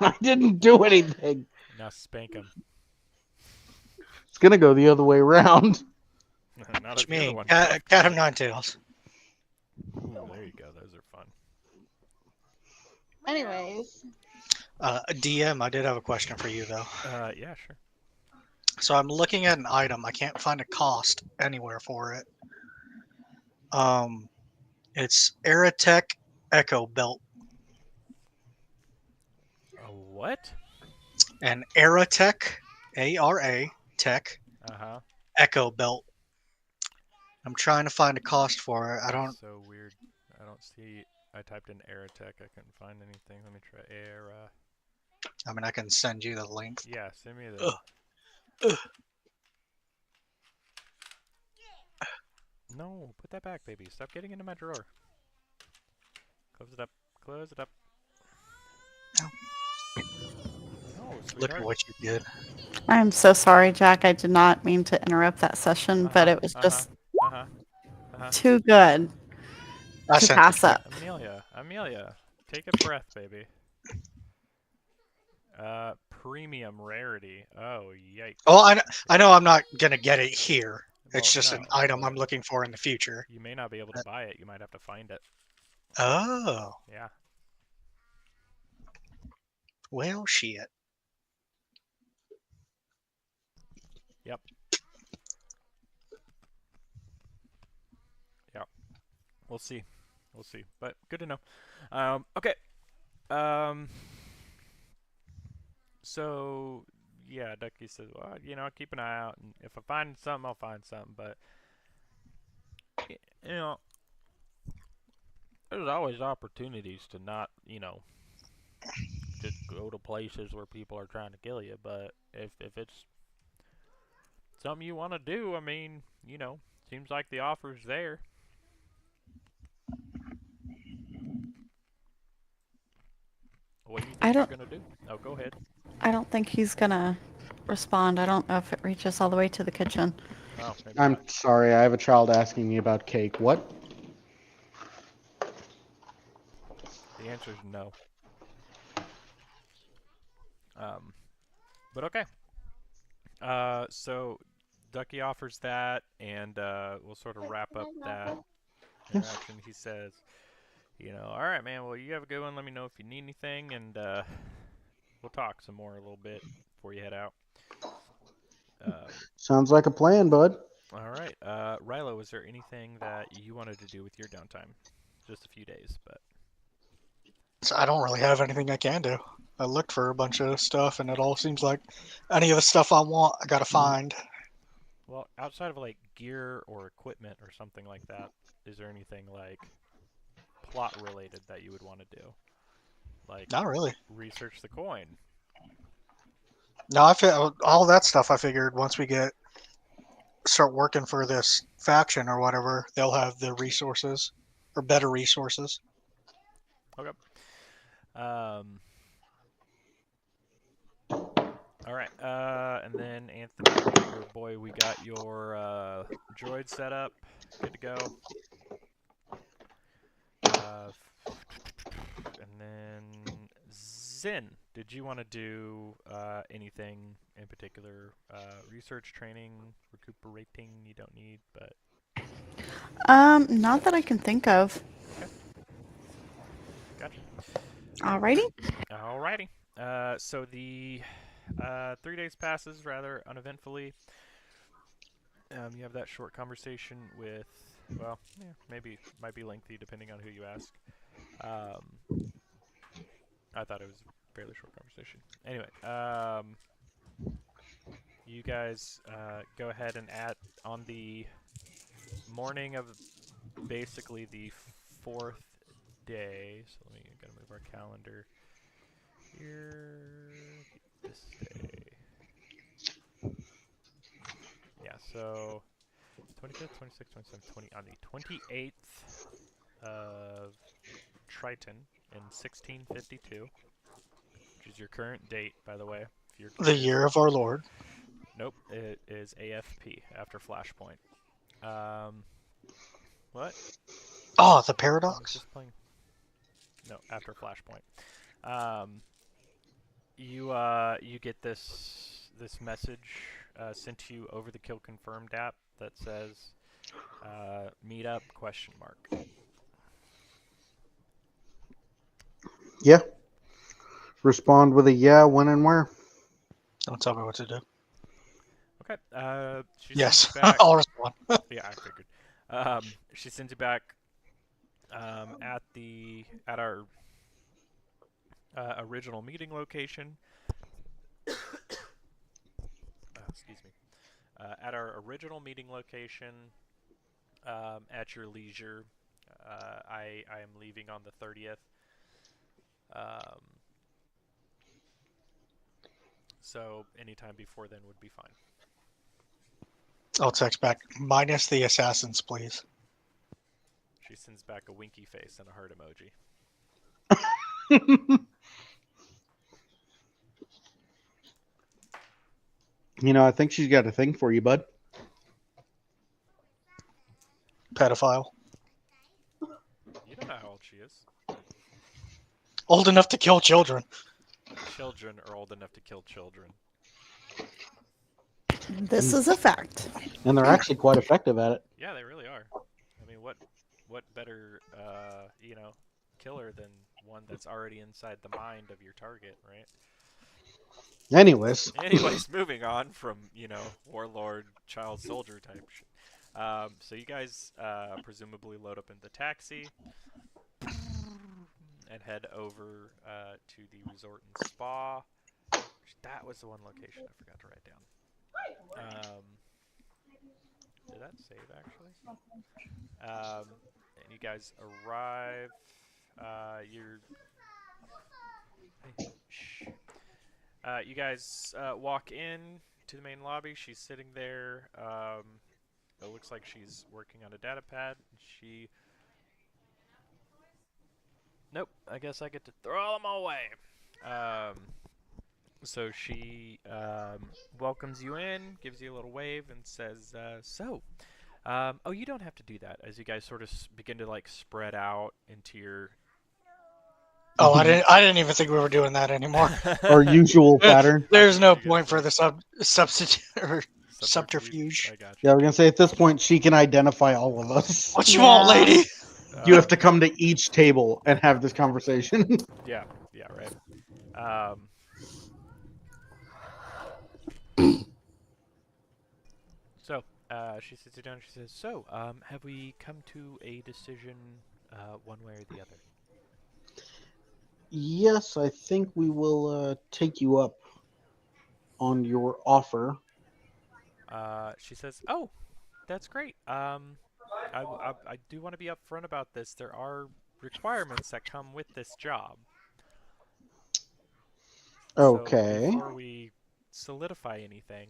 F: I didn't do anything.
D: Now spank him.
F: It's gonna go the other way around.
D: Not
B: What
D: if
B: you
D: you're the
B: mean?
D: one.
B: Cat of nine tails.
D: Ooh, there you go. Those are fun.
C: Anyways.
B: DM, I did have a question for you though.
D: Yeah, sure.
B: So I'm looking at an item. I can't find a cost anywhere for it. It's Aerotech Echo Belt.
D: What?
B: And Aerotech, A-R-A, Tech,
D: Uh-huh.
B: Echo Belt. I'm trying to find a cost for it. I don't.
D: That's so weird. I don't see. I typed in Aerotech. I couldn't find anything. Let me try Aera.
B: I mean, I can send you the link.
D: Yeah, send me the. No, put that back, baby. Stop getting into my drawer. Close it up. Close it up.
B: No.
D: No,
B: Look
D: sweetheart.
B: at what you did.
C: I'm so sorry, Jack. I did not mean to interrupt that session, but it was just too good
B: I
C: to
B: sent it
C: pass
B: to you.
C: up.
D: Amelia, take a breath, baby. Premium rarity. Oh, yikes.
B: Oh, I know I'm not gonna get it here. It's
D: Well,
B: just
D: no,
B: an item
D: but
B: I'm looking for in the future.
D: you may not be able to buy it. You might have to find it.
B: Oh,
D: Yeah.
B: well, shit.
D: Yep. Yep. We'll see. We'll see. But good to know. Okay. So yeah, Ducky says, well, keep an eye out, and if I find something, I'll find something. But you know, there's always opportunities to not, just go to places where people are trying to kill you. But if it's something you want to do, I mean, seems like the offer's there. What do you think you're gonna do? Oh, go ahead.
C: I don't think he's gonna respond. I don't know if it reaches all the way to the kitchen.
D: Oh, maybe
F: I'm
D: not.
F: sorry, I have a child asking me about cake. What?
D: The answer is no. But okay. So Ducky offers that, and we'll sort of wrap up that interaction. He says, all right, man. Well, you have a good one. Let me know if you need anything, and we'll talk some more a little bit before you head out.
F: Sounds like a plan, bud.
D: All right. Rilo, was there anything that you wanted to do with your downtime? Just a few days, but.
B: So I don't really have anything I can do. I looked for a bunch of stuff, and it all seems like any of the stuff I want, I gotta find.
D: Well, outside of like gear or equipment or something like that, is there anything like plot related that you would want to do? Like,
B: Not really.
D: research the coin.
B: No, all that stuff. I figured once we start working for this faction or whatever, they'll have the resources or better resources.
D: Okay. All right. And then Anthony, your boy, we got your droid set up, good to go. And then Zin, did you want to do anything in particular? Research, training, recuperating? You don't need, but.
C: Not that I can think of.
D: Okay. Gotcha.
C: Alrighty.
D: Alrighty. So the 3 days passes rather uneventfully. You have that short conversation with, well, yeah, maybe might be lengthy depending on who you ask. I thought it was a fairly short conversation. Anyway, you guys go ahead and add on the morning of basically the 4th day. So let me gotta move our calendar here. This day. Yeah, so 25th, 26th, 27th, 20 on the 28th of Triton in 1652, which is your current date, by the way. If you're
B: The
D: curious.
B: year of our Lord.
D: Nope, it is AFP after Flashpoint. What?
B: Oh, the
D: I was
B: paradox.
D: just playing. No, after Flashpoint. You get this message sent to you over the Kill Confirmed app that says meet up ?
F: Yeah. Respond with a yeah, when and where.
B: Don't tell me what to do.
D: Okay. She
B: Yes,
D: sends you back.
B: I'll respond.
D: Yeah, I figured. She sends you back at our original meeting location. Excuse me. At our original meeting location, at your leisure. I am leaving on the 30th. So anytime before then would be fine.
B: I'll text back, minus the assassins, please.
D: She sends back a winky face and a heart emoji.
F: You know, I think she's got a thing for you, bud.
B: Pedophile.
D: You don't know how old she is.
B: Old enough to kill children.
D: Children are old enough to kill children.
C: This is a fact.
F: And they're actually quite effective at it.
D: Yeah, they really are. I mean, what better, killer than one that's already inside the mind of your target, right?
F: Anyways,
D: Moving on from, warlord, child soldier type shit. So you guys presumably load up in the taxi and head over to the resort and spa. That was the one location I forgot to write down. Did that save, actually? And you guys arrive. You guys walk in to the main lobby. She's sitting there. It looks like she's working on a data pad. Nope, I guess I get to throw them away. So she welcomes you in, gives you a little wave, and says, oh, you don't have to do that. As you guys sort of begin to spread out into your.
B: Oh, I didn't even think we were doing that anymore.
F: our usual pattern.
B: There's no point for the substitute or subterfuge.
D: I got you.
F: Yeah, we're gonna say at this point she can identify all of us.
B: What you want, lady?
F: You have to come to each table and have this conversation.
D: Yeah, right. So she sits you down. She says, "So, have we come to a decision, one way or the other?"
F: Yes, I think we will take you up on your offer.
D: She says, "Oh, that's great. I do want to be upfront about this. There are requirements that come with this job.
F: Okay.
D: So before we solidify anything,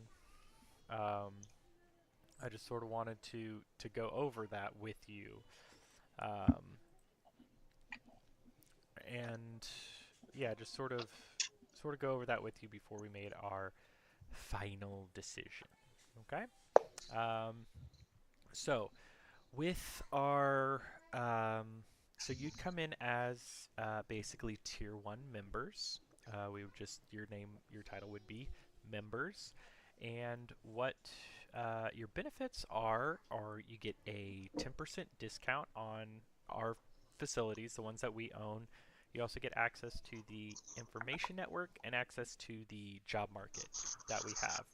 D: I just sort of wanted to go over that with you, and yeah, just sort of go over that with you before we made our final decision. Okay. So with our so you'd come in as basically tier 1 members. We would just your title would be members, and what your benefits are you get a 10% discount on our facilities, the ones that we own. You also get access to the information network and access to the job market that we have.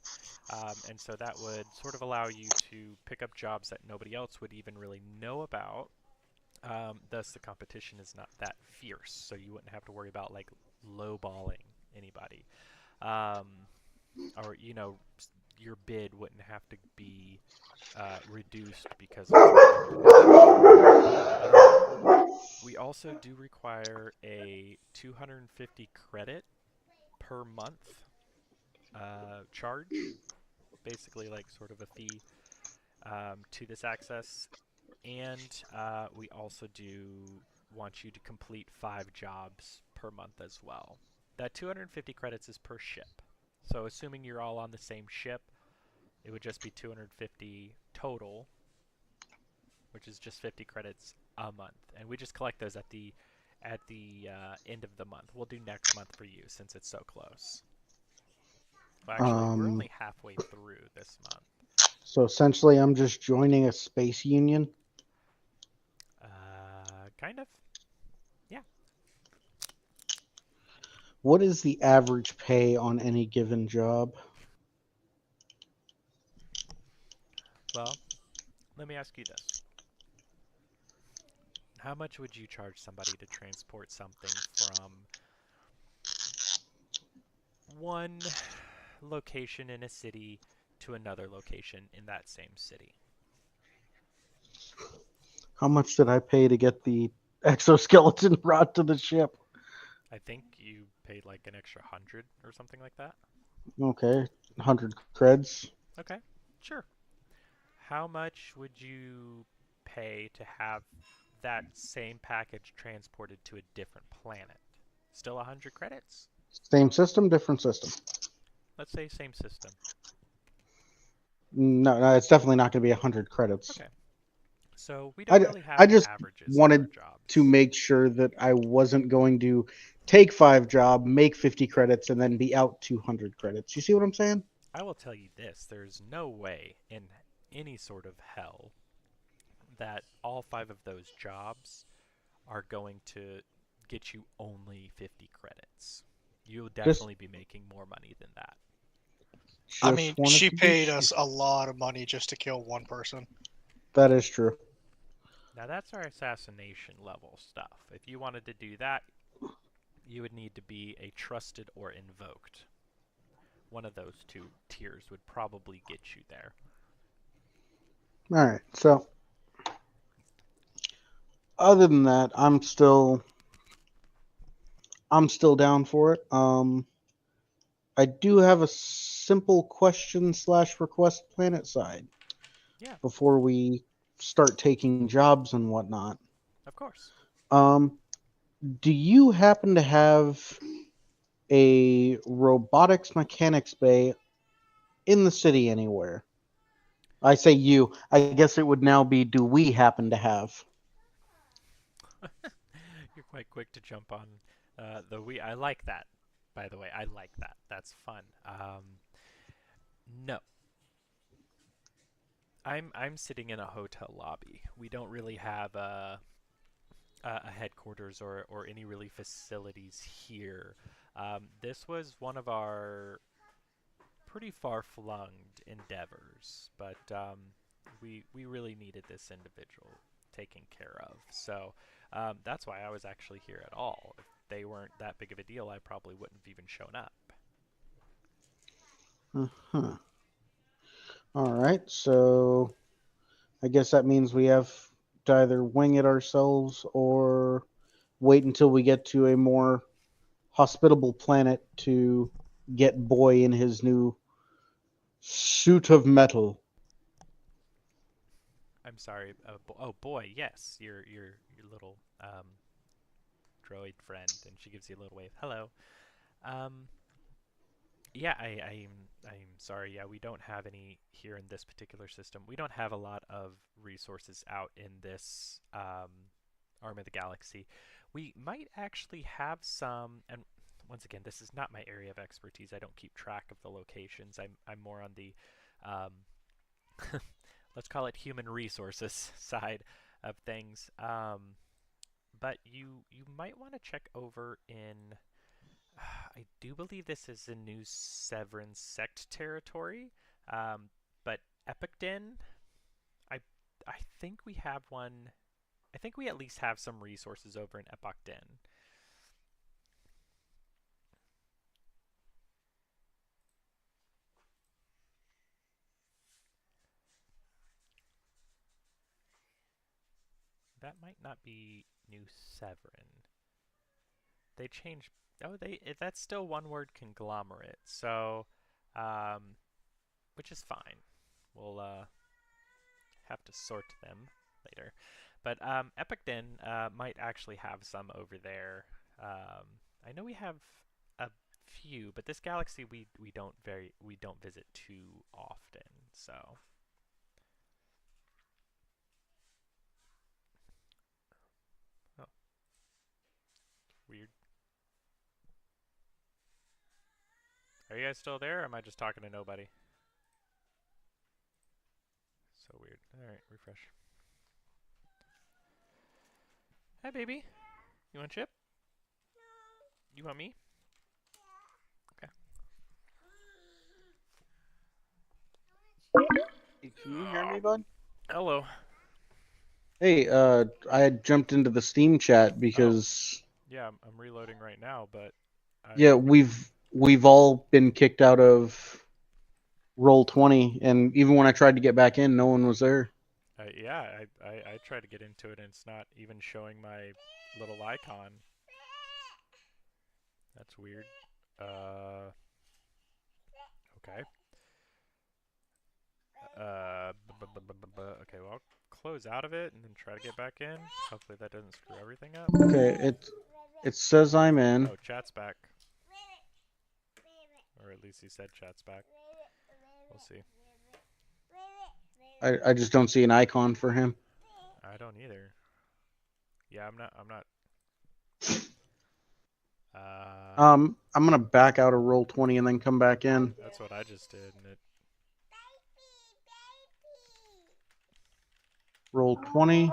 D: And so that would sort of allow you to pick up jobs that nobody else would even really know about. Thus, the competition is not that fierce, so you wouldn't have to worry about lowballing anybody. Or, your bid wouldn't have to be reduced because of we also do require a 250 credit per month charge, basically sort of a fee to this access, and we also do want you to complete 5 jobs per month as well. That 250 credits is per ship, so assuming you're all on the same ship, it would just be 250 total, which is just 50 credits a month, and we just collect those at the end of the month. We'll do next month for you since it's so close. Well, actually, we're only halfway through this month.
F: So essentially, I'm just joining a space union.
D: Kind of. Yeah.
F: What is the average pay on any given job?
D: Well, let me ask you this. How much would you charge somebody to transport something from one location in a city to another location in that same city?
F: How much did I pay to get the exoskeleton brought to the ship?
D: I think you paid an extra 100 or something like that.
F: Okay, 100 creds.
D: Okay, sure. How much would you pay to have that same package transported to a different planet? Still 100 credits?
F: Same system, different system.
D: Let's say same system.
F: No, it's definitely not going to be 100 credits.
D: Okay. So we
F: I,
D: don't really have
F: I
D: any
F: just
D: averages for our
F: wanted
D: jobs.
F: to make sure that I wasn't going to take 5 job, make 50 credits, and then be out 200 credits. You see what I'm saying?
D: I will tell you this, there's no way in any sort of hell that all 5 of those jobs are going to get you only 50 credits. You'll definitely be making more money than that.
B: I
F: Just
B: mean,
F: wanted
B: she
F: to be
B: paid
F: sure.
B: us a lot of money just to kill one person.
F: That is true.
D: Now that's our assassination level stuff. If you wanted to do that, you would need to be a trusted or invoked. One of those 2 tiers would probably get you there.
F: All right. So, other than that, I'm still down for it. I do have a simple question / request planet side.
D: Yeah.
F: Before we start taking jobs and whatnot.
D: Of course.
F: Do you happen to have a robotics mechanics bay in the city anywhere? I say you. I guess it would now be do we happen to have?
D: You're quite quick to jump on the we. I like that, by the way. I like that. That's fun. No. I'm sitting in a hotel lobby. We don't really have a headquarters or any really facilities here. This was one of our pretty far-flung endeavors, but we really needed this individual taken care of. So that's why I was actually here at all. If they weren't that big of a deal, I probably wouldn't have even shown up.
F: Uh-huh. All right, so I guess that means we have to either wing it ourselves or wait until we get to a more hospitable planet to get Boy in his new suit of metal.
D: I'm sorry. Oh boy, yes, your little droid friend, and she gives you a little wave. Hello. Um, yeah, I'm sorry. Yeah, we don't have any here in this particular system. We don't have a lot of resources out in this arm of the galaxy. We might actually have some, and once again, this is not my area of expertise. I don't keep track of the locations. I'm more on the um, let's call it human resources side of things. But you might want to check over in. I do believe this is in New Severin Sect territory, but Epicden. I I think we have one. I think we at least have some resources over in Epicden. That might not be New Severin. They changed. Oh, that's still one word conglomerate. So, which is fine. We'll have to sort them later. But Epicden might actually have some over there. I know we have a few, but this galaxy we don't visit too often. So. Oh, weird. Are you guys still there, or am I just talking to nobody? So weird. Alright, refresh. Hi, baby. You want chip? You want me? Okay.
F: Hey, can you hear me, bud?
D: Hello.
F: Hey, I had jumped into the Steam chat because
D: Yeah, I'm reloading right now, but
F: yeah, we've all been kicked out of Roll20, and even when I tried to get back in, no one was there.
D: yeah, I tried to get into it, and it's not even showing my little icon. That's weird. Okay. Okay, well, I'll close out of it and then try to get back in. Hopefully that doesn't screw everything up.
F: Okay, it says I'm in.
D: Oh, chat's back. Or at least he said chat's back. We'll see.
F: I just don't see an icon for him.
D: I don't either. Yeah, I'm not.
F: I'm gonna back out of Roll20 and then come back in.
D: That's what I just did, and it.
F: Roll20.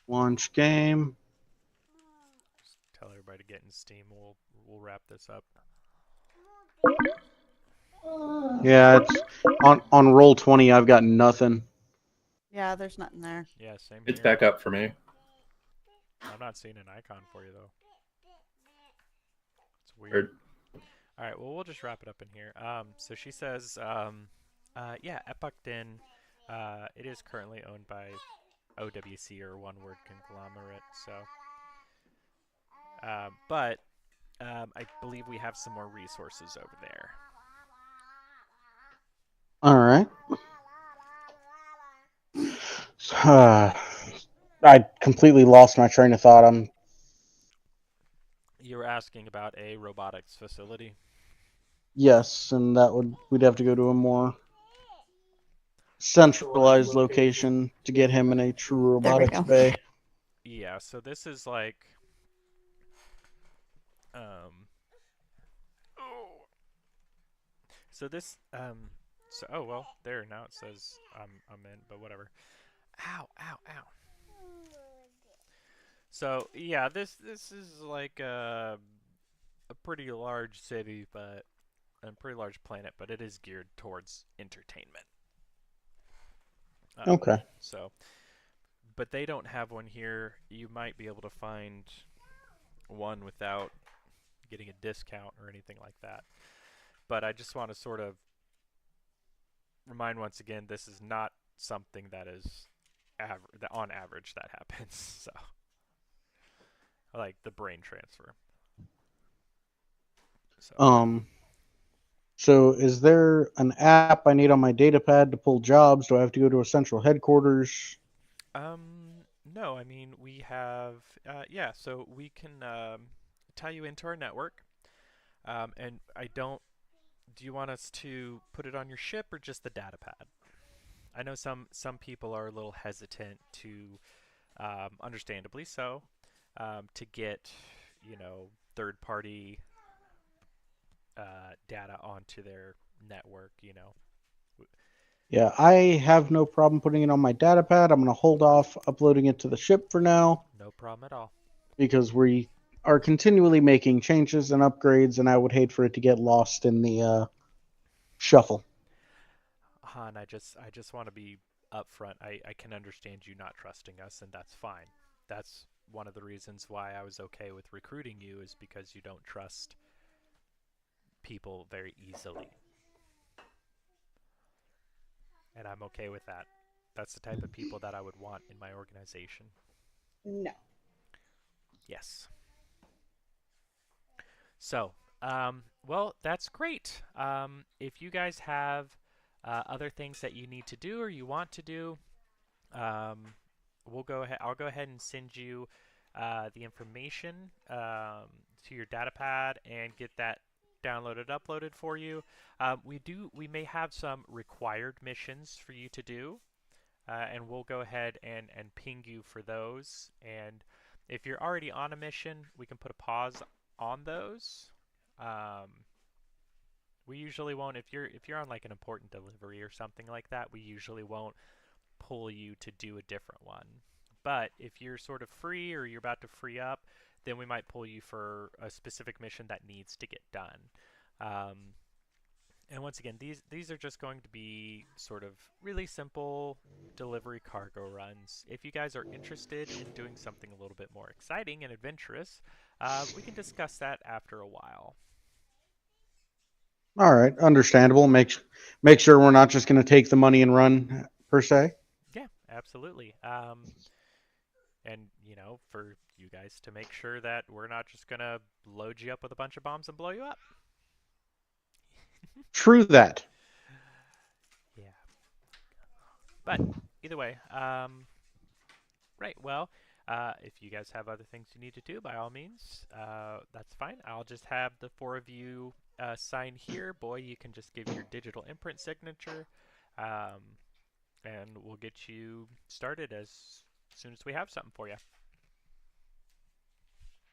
F: Launch game.
D: Just tell everybody to get in Steam. We'll wrap this up.
F: Yeah, it's on Roll20. I've got nothing.
C: Yeah, there's nothing there.
D: Yeah, same
A: It's
D: here.
A: back up for me.
D: I'm not seeing an icon for you though. It's weird.
A: Weird.
D: All right, well, we'll just wrap it up in here. So she says, yeah, Epoch Den, it is currently owned by OWC, or One Word Conglomerate. So, but I believe we have some more resources over there.
F: All right. I completely lost my train of thought.
D: You were asking about a robotics facility.
F: Yes, and we'd have to go to a more centralized location to get him in a true robotics
C: go.
F: bay.
D: Yeah, so this is like, so this, so, oh, well, there, now it says I'm in, but whatever. Ow, ow, ow. So, yeah, this is like a pretty large city, but a pretty large planet, but it is geared towards entertainment.
F: Okay.
D: So, but they don't have one here. You might be able to find one without getting a discount or anything like that. But I just want to sort of remind once again, this is not something that is on average that happens. So, like the brain transfer.
F: So is there an app I need on my data pad to pull jobs? Do I have to go to a central headquarters?
D: No, I mean, we have, yeah, so we can tie you into our network. And do you want us to put it on your ship or just the data pad? I know some people are a little hesitant to, understandably so, to get, third-party data onto their network,
F: Yeah, I have no problem putting it on my data pad. I'm going to hold off uploading it to the ship for now.
D: No problem at all.
F: Because we are continually making changes and upgrades, and I would hate for it to get lost in the shuffle.
D: Han, I just want to be upfront. I can understand you not trusting us, and that's fine. That's one of the reasons why I was okay with recruiting you, is because you don't trust people very easily. And I'm okay with that. That's the type of people that I would want in my organization.
C: No.
D: Yes. So, well, that's great. If you guys have other things that you need to do or you want to do, we'll go ahead. I'll go ahead and send you the information to your data pad and get that downloaded, uploaded for you. We may have some required missions for you to do, and we'll go ahead and ping you for those. And if you're already on a mission, we can put a pause on those. We usually won't, if you're on like an important delivery or something like that, we usually won't pull you to do a different one. But if you're sort of free or you're about to free up, then we might pull you for a specific mission that needs to get done. And once again, these are just going to be sort of really simple delivery cargo runs. If you guys are interested in doing something a little bit more exciting and adventurous, we can discuss that after a while.
F: All right, understandable. Make sure we're not just going to take the money and run, per se.
D: Yeah, absolutely. And, for you guys to make sure that we're not just going to load you up with a bunch of bombs and blow you up.
F: True that.
D: Yeah. But either way, right. Well, if you guys have other things you need to do, by all means, that's fine. I'll just have the four of you sign here. Boy, you can just give your digital imprint signature, um, and we'll get you started as soon as we have something for you.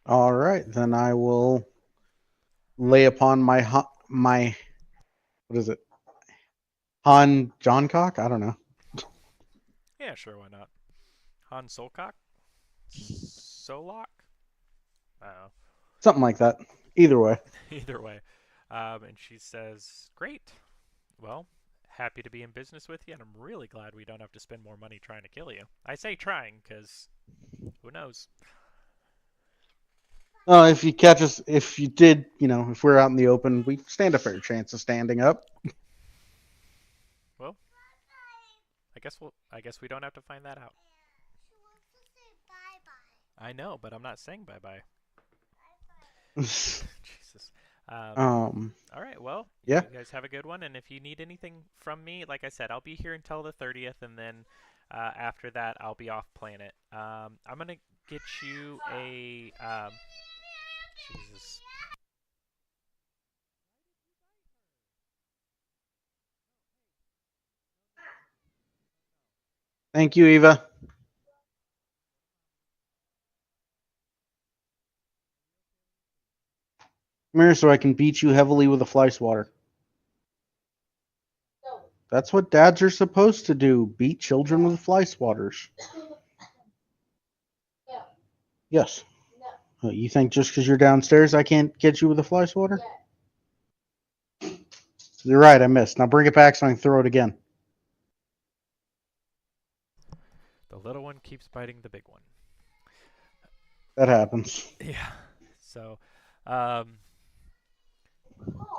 F: All right, then I will lay upon my what is it? Han Johncock? I don't know.
D: Yeah, sure, why not? Han Solcock? Solok? I don't know.
F: Something like that. Either way.
D: Either way. And she says, great. Well, happy to be in business with you, and I'm really glad we don't have to spend more money trying to kill you. I say trying, because who knows?
F: If you catch us, if you did, if we're out in the open, we stand a fair chance of standing up.
D: Well, I guess we don't have to find that out.
E: She wants to say bye-bye.
D: I know, but I'm not saying bye-bye.
E: Bye-bye.
D: Jesus. All right, well,
F: Yeah.
D: you guys have a good one, and if you need anything from me, like I said, I'll be here until the 30th, and then after that, I'll be off planet. I'm going to get you a... Jesus.
F: Thank you, Eva. Come here so I can beat you heavily with a fly swatter. That's what dads are supposed to do. Beat children with fly swatters. Yes. You think just because you're downstairs I can't get you with a fly swatter? You're right, I missed. Now bring it back so I can throw it again.
D: The little one keeps biting the big one.
F: That happens.
D: Yeah. So, all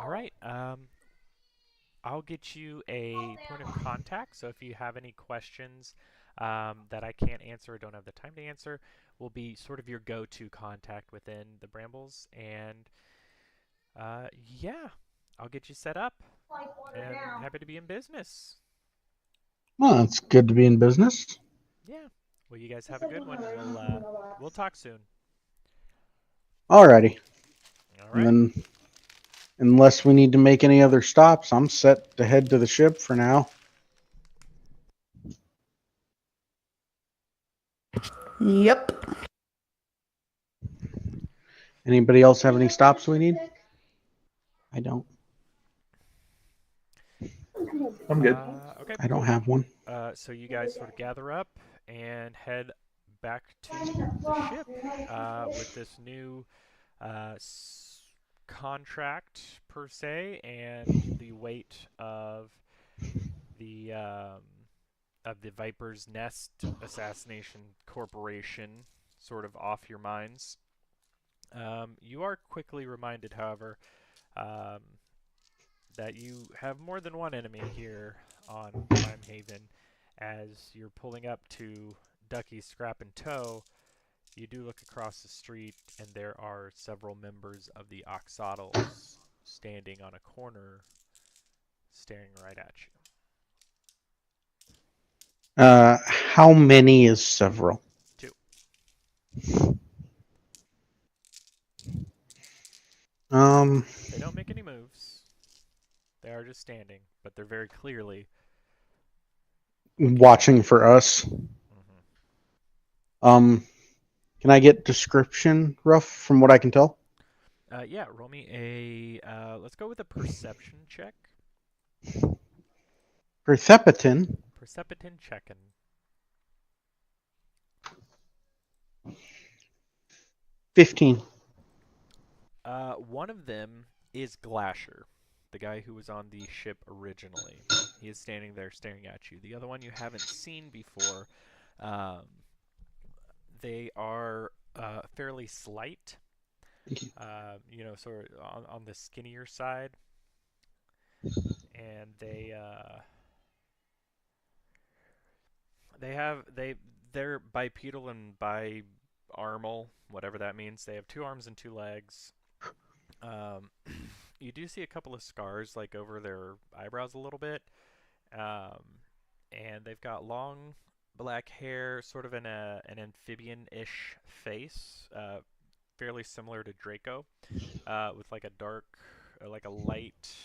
D: right. I'll get you a point of contact. So if you have any questions that I can't answer or don't have the time to answer, will be sort of your go-to contact within the Brambles. And yeah, I'll get you set up. And happy to be in business.
F: Well, it's good to be in business.
D: Yeah. Well, you guys have a good one. We'll talk soon.
F: Alrighty.
D: All
F: And
D: right.
F: then, unless we need to make any other stops, I'm set to head to the ship for now.
C: Yep.
F: Anybody else have any stops we need? I don't.
A: I'm good.
D: Okay.
F: I don't
D: Cool.
F: have one.
D: So you guys sort of gather up and head back to the ship with this new contract per se, and the weight the um, of the Viper's Nest Assassination Corporation sort of off your minds. You are quickly reminded, however, that you have more than one enemy here on Prime Haven. As you're pulling up to Ducky's Scrap and Tow, you do look across the street, and there are several members of the Oxodals standing on a corner, staring right at you.
F: How many is several?
D: 2. They don't make any moves. They are just standing, but they're very clearly
F: Watching for us.
D: Mm-hmm.
F: Can I get description rough from what I can tell?
D: Yeah, roll me a, let's go with a perception check.
F: Perception.
D: Perception checking.
F: 15.
D: One of them is Glasher, the guy who was on the ship originally. He is standing there staring at you. The other one you haven't seen before. They are fairly slight. Sort of on the skinnier side. And they're bipedal and biarmal, whatever that means. They have 2 arms and 2 legs. you do see a couple of scars like over their eyebrows a little bit, and they've got long black hair, sort of in an amphibian-ish face, fairly similar to Draco, with like a dark, like a light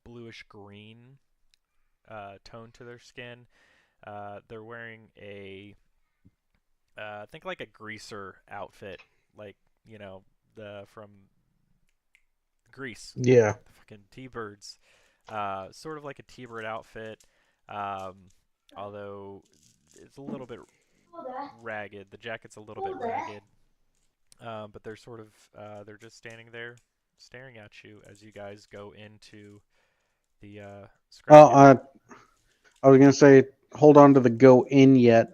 D: bluish green tone to their skin. They're wearing I think like a greaser outfit, like the from Grease,
F: Yeah.
D: the fucking T-Birds, sort of like a T-Bird outfit, although it's a little bit ragged. The jacket's a little bit ragged, but they're sort of they're just standing there, staring at you as you guys go into the scrap yard.
F: I was gonna say, hold on to the go in yet.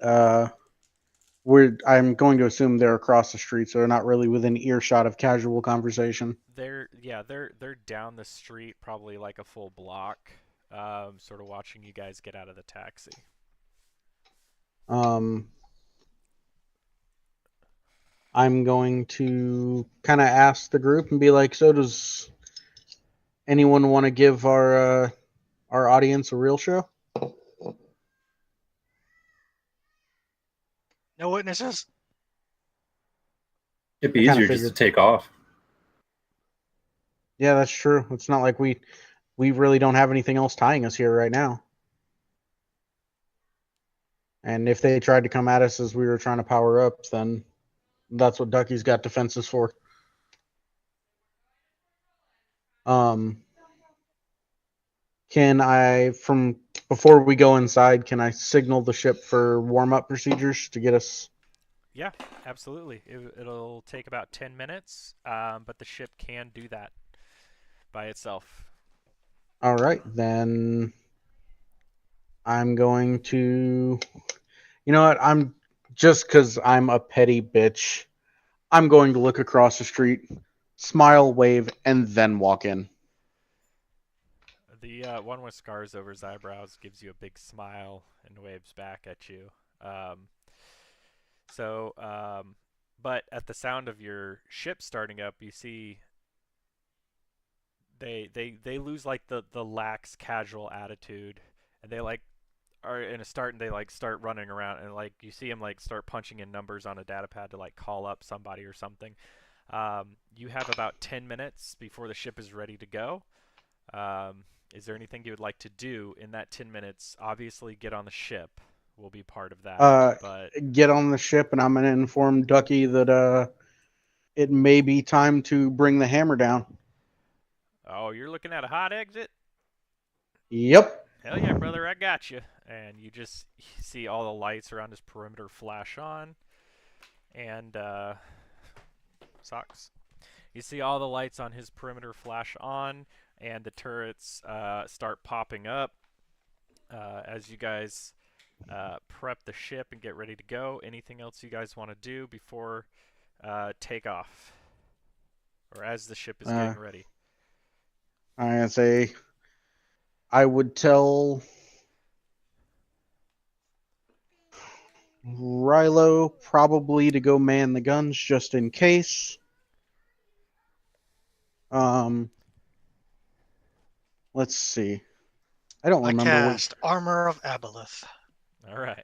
F: I'm going to assume they're across the street, so they're not really within earshot of casual conversation.
D: They're down the street, probably like a full block, sort of watching you guys get out of the taxi.
F: I'm going to kind of ask the group and be like, so does anyone want to give our audience a real show?
B: No witnesses?
A: It'd be
F: I kinda
A: easier just to
F: figured.
A: take off.
F: Yeah, that's true. It's not like we really don't have anything else tying us here right now. And if they tried to come at us as we were trying to power up, then that's what Ducky's got defenses for. Can I, from before we go inside, can I signal the ship for warm-up procedures to get us?
D: Yeah, absolutely. It'll take about 10 minutes, but the ship can do that by itself.
F: All right, then I'm going to, you know what? Just because I'm a petty bitch, I'm going to look across the street, smile, wave, and then walk in.
D: The one with scars over his eyebrows gives you a big smile and waves back at you. But at the sound of your ship starting up, you see they lose like the lax casual attitude, and they like are in a start and they like start running around, and like you see him like start punching in numbers on a data pad to like call up somebody or something. You have about 10 minutes before the ship is ready to go. Is there anything you would like to do in that 10 minutes? Obviously, get on the ship will be part of that. But
F: Get on the ship, and I'm going to inform Ducky that it may be time to bring the hammer down.
D: oh, you're looking at a hot exit?
F: Yep.
D: Hell yeah, brother, I got you. And you just see all the lights around his perimeter flash on. And, socks. You see all the lights on his perimeter flash on, and the turrets start popping up as you guys prep the ship and get ready to go. Anything else you guys want to do before takeoff? Or as the ship is getting ready?
F: I'm going to say I would tell Rilo probably to go man the guns just in case. Let's see. I don't remember.
B: Cast Armor of Aboleth.
D: All right.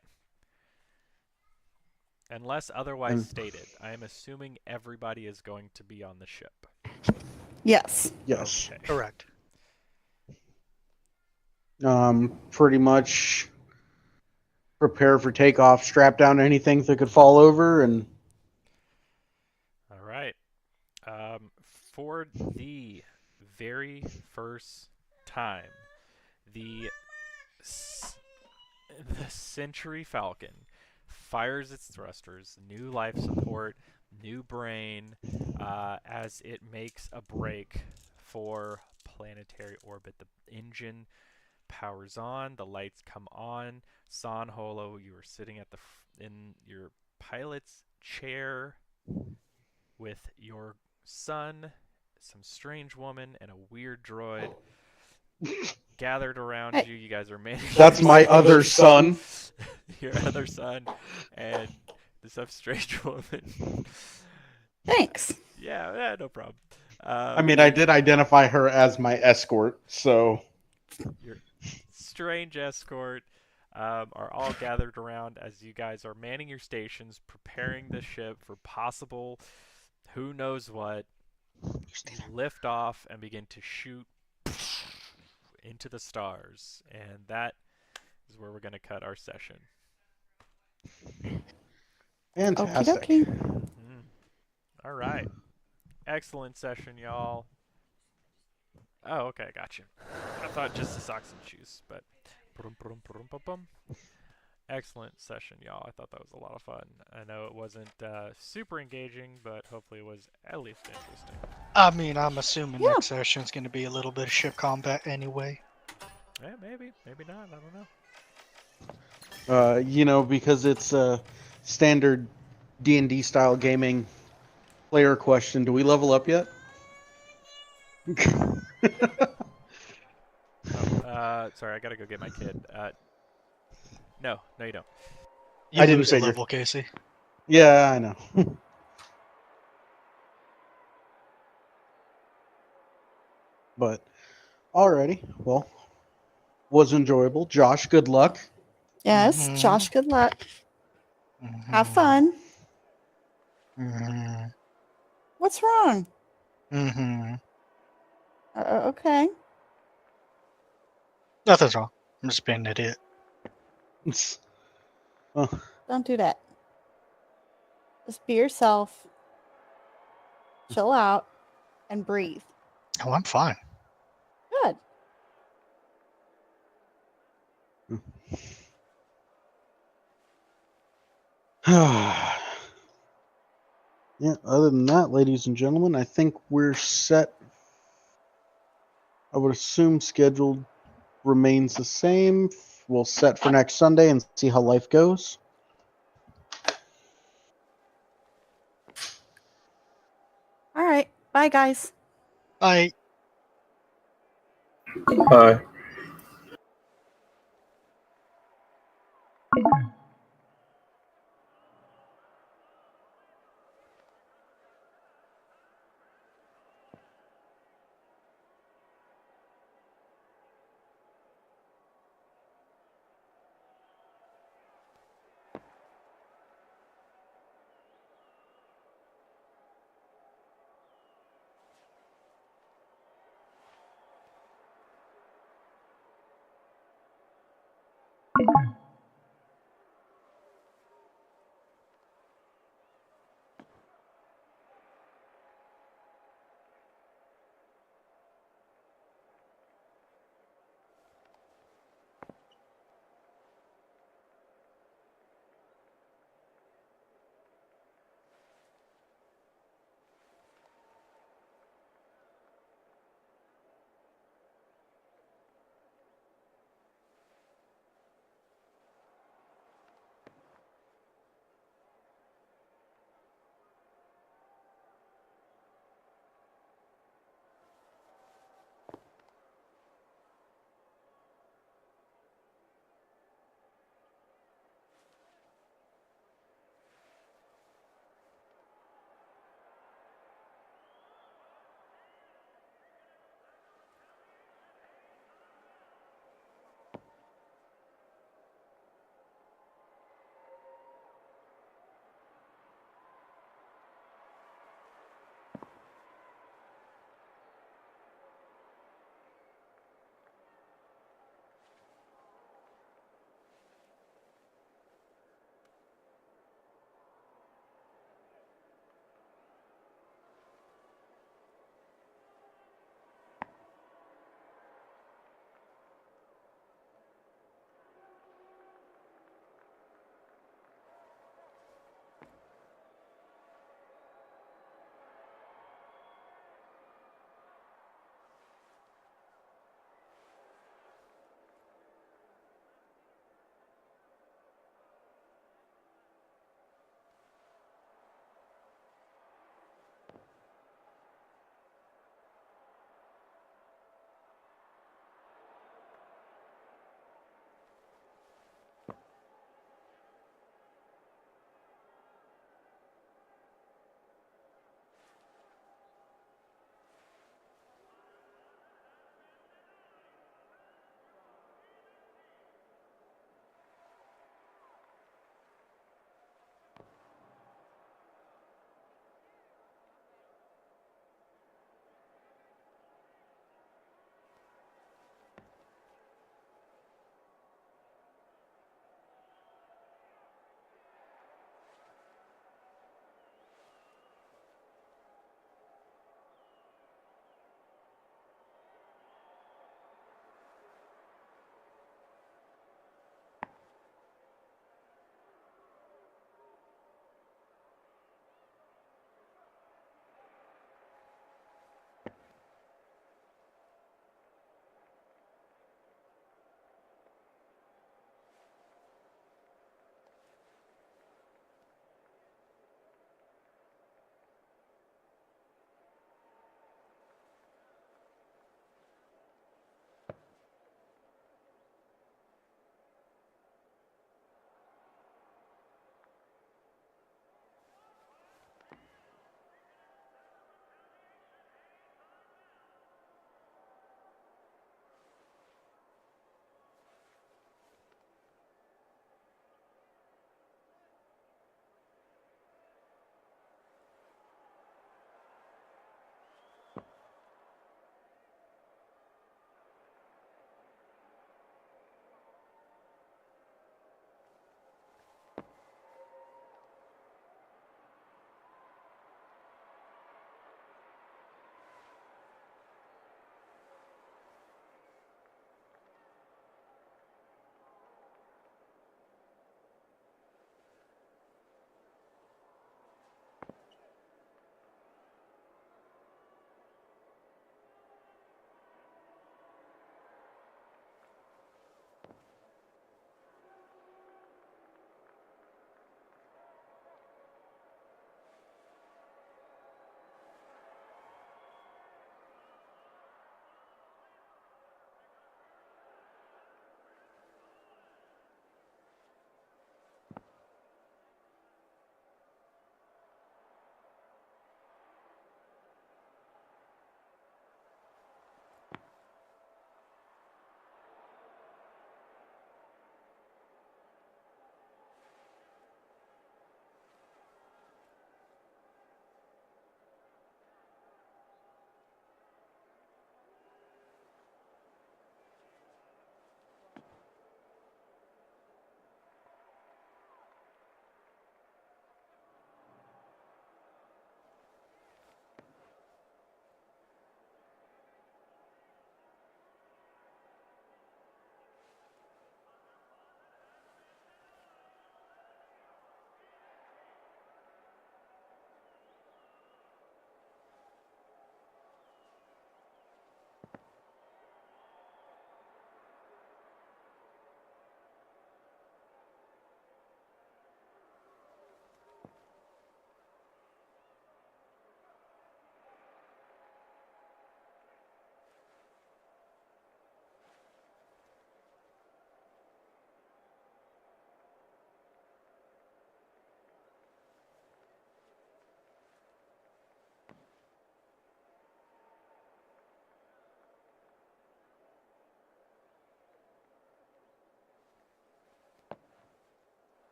D: Unless otherwise stated, I am assuming everybody is going to be on the ship.
C: Yes.
F: Yes.
D: Okay.
B: Correct.
F: Pretty much prepare for takeoff, strap down anything that could fall over, and
D: All right. For the very first time, the Century Falcon fires its thrusters, new life support, new brain, as it makes a break for planetary orbit. The engine powers on, the lights come on. San Holo, you are sitting at in your pilot's chair with your son, some strange woman, and a weird droid gathered around you. You guys are managing.
F: That's my other son.
D: Your other son and this strange woman.
C: Thanks.
D: Yeah, no problem.
F: I mean, I did identify her as my escort, so
D: Your strange escort are all gathered around as you guys are manning your stations, preparing the ship for possible who knows what. You lift off and begin to shoot into the stars, and that is where we're going to cut our session.
C: Okie
F: fantastic.
C: dokie.
D: All right. Excellent session, y'all. Oh, okay, I got you. I thought just the socks and shoes, but excellent session, y'all. I thought that was a lot of fun. I know it wasn't super engaging, but hopefully it was at least interesting.
B: I mean, I'm assuming
C: Yeah.
B: next session's going to be a little bit of ship combat anyway.
D: Yeah, maybe not. I don't know.
F: Because it's a standard D&D style gaming player question. Do we level up yet?
D: Sorry, I gotta go get my kid. No, you don't.
B: You
F: I didn't
B: lose a
F: figure.
B: level, Casey.
F: Yeah, I know. But alrighty, well, was enjoyable. Josh, good luck.
C: Yes,
B: Mhm.
C: Josh, good luck. Have
B: Mhm.
C: fun.
B: Mhm.
C: What's wrong?
B: Mhm.
C: Okay.
B: Nothing's wrong. I'm just being an idiot.
F: Oh,
C: Don't do that. Just be yourself. Chill out and breathe.
B: Oh, I'm fine.
C: Good.
F: yeah, other than that, ladies and gentlemen, I think we're set. I would assume scheduled remains the same. We'll set for next Sunday and see how life goes.
C: All right. Bye, guys.
B: Bye.
A: Bye.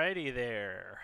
D: Alrighty there.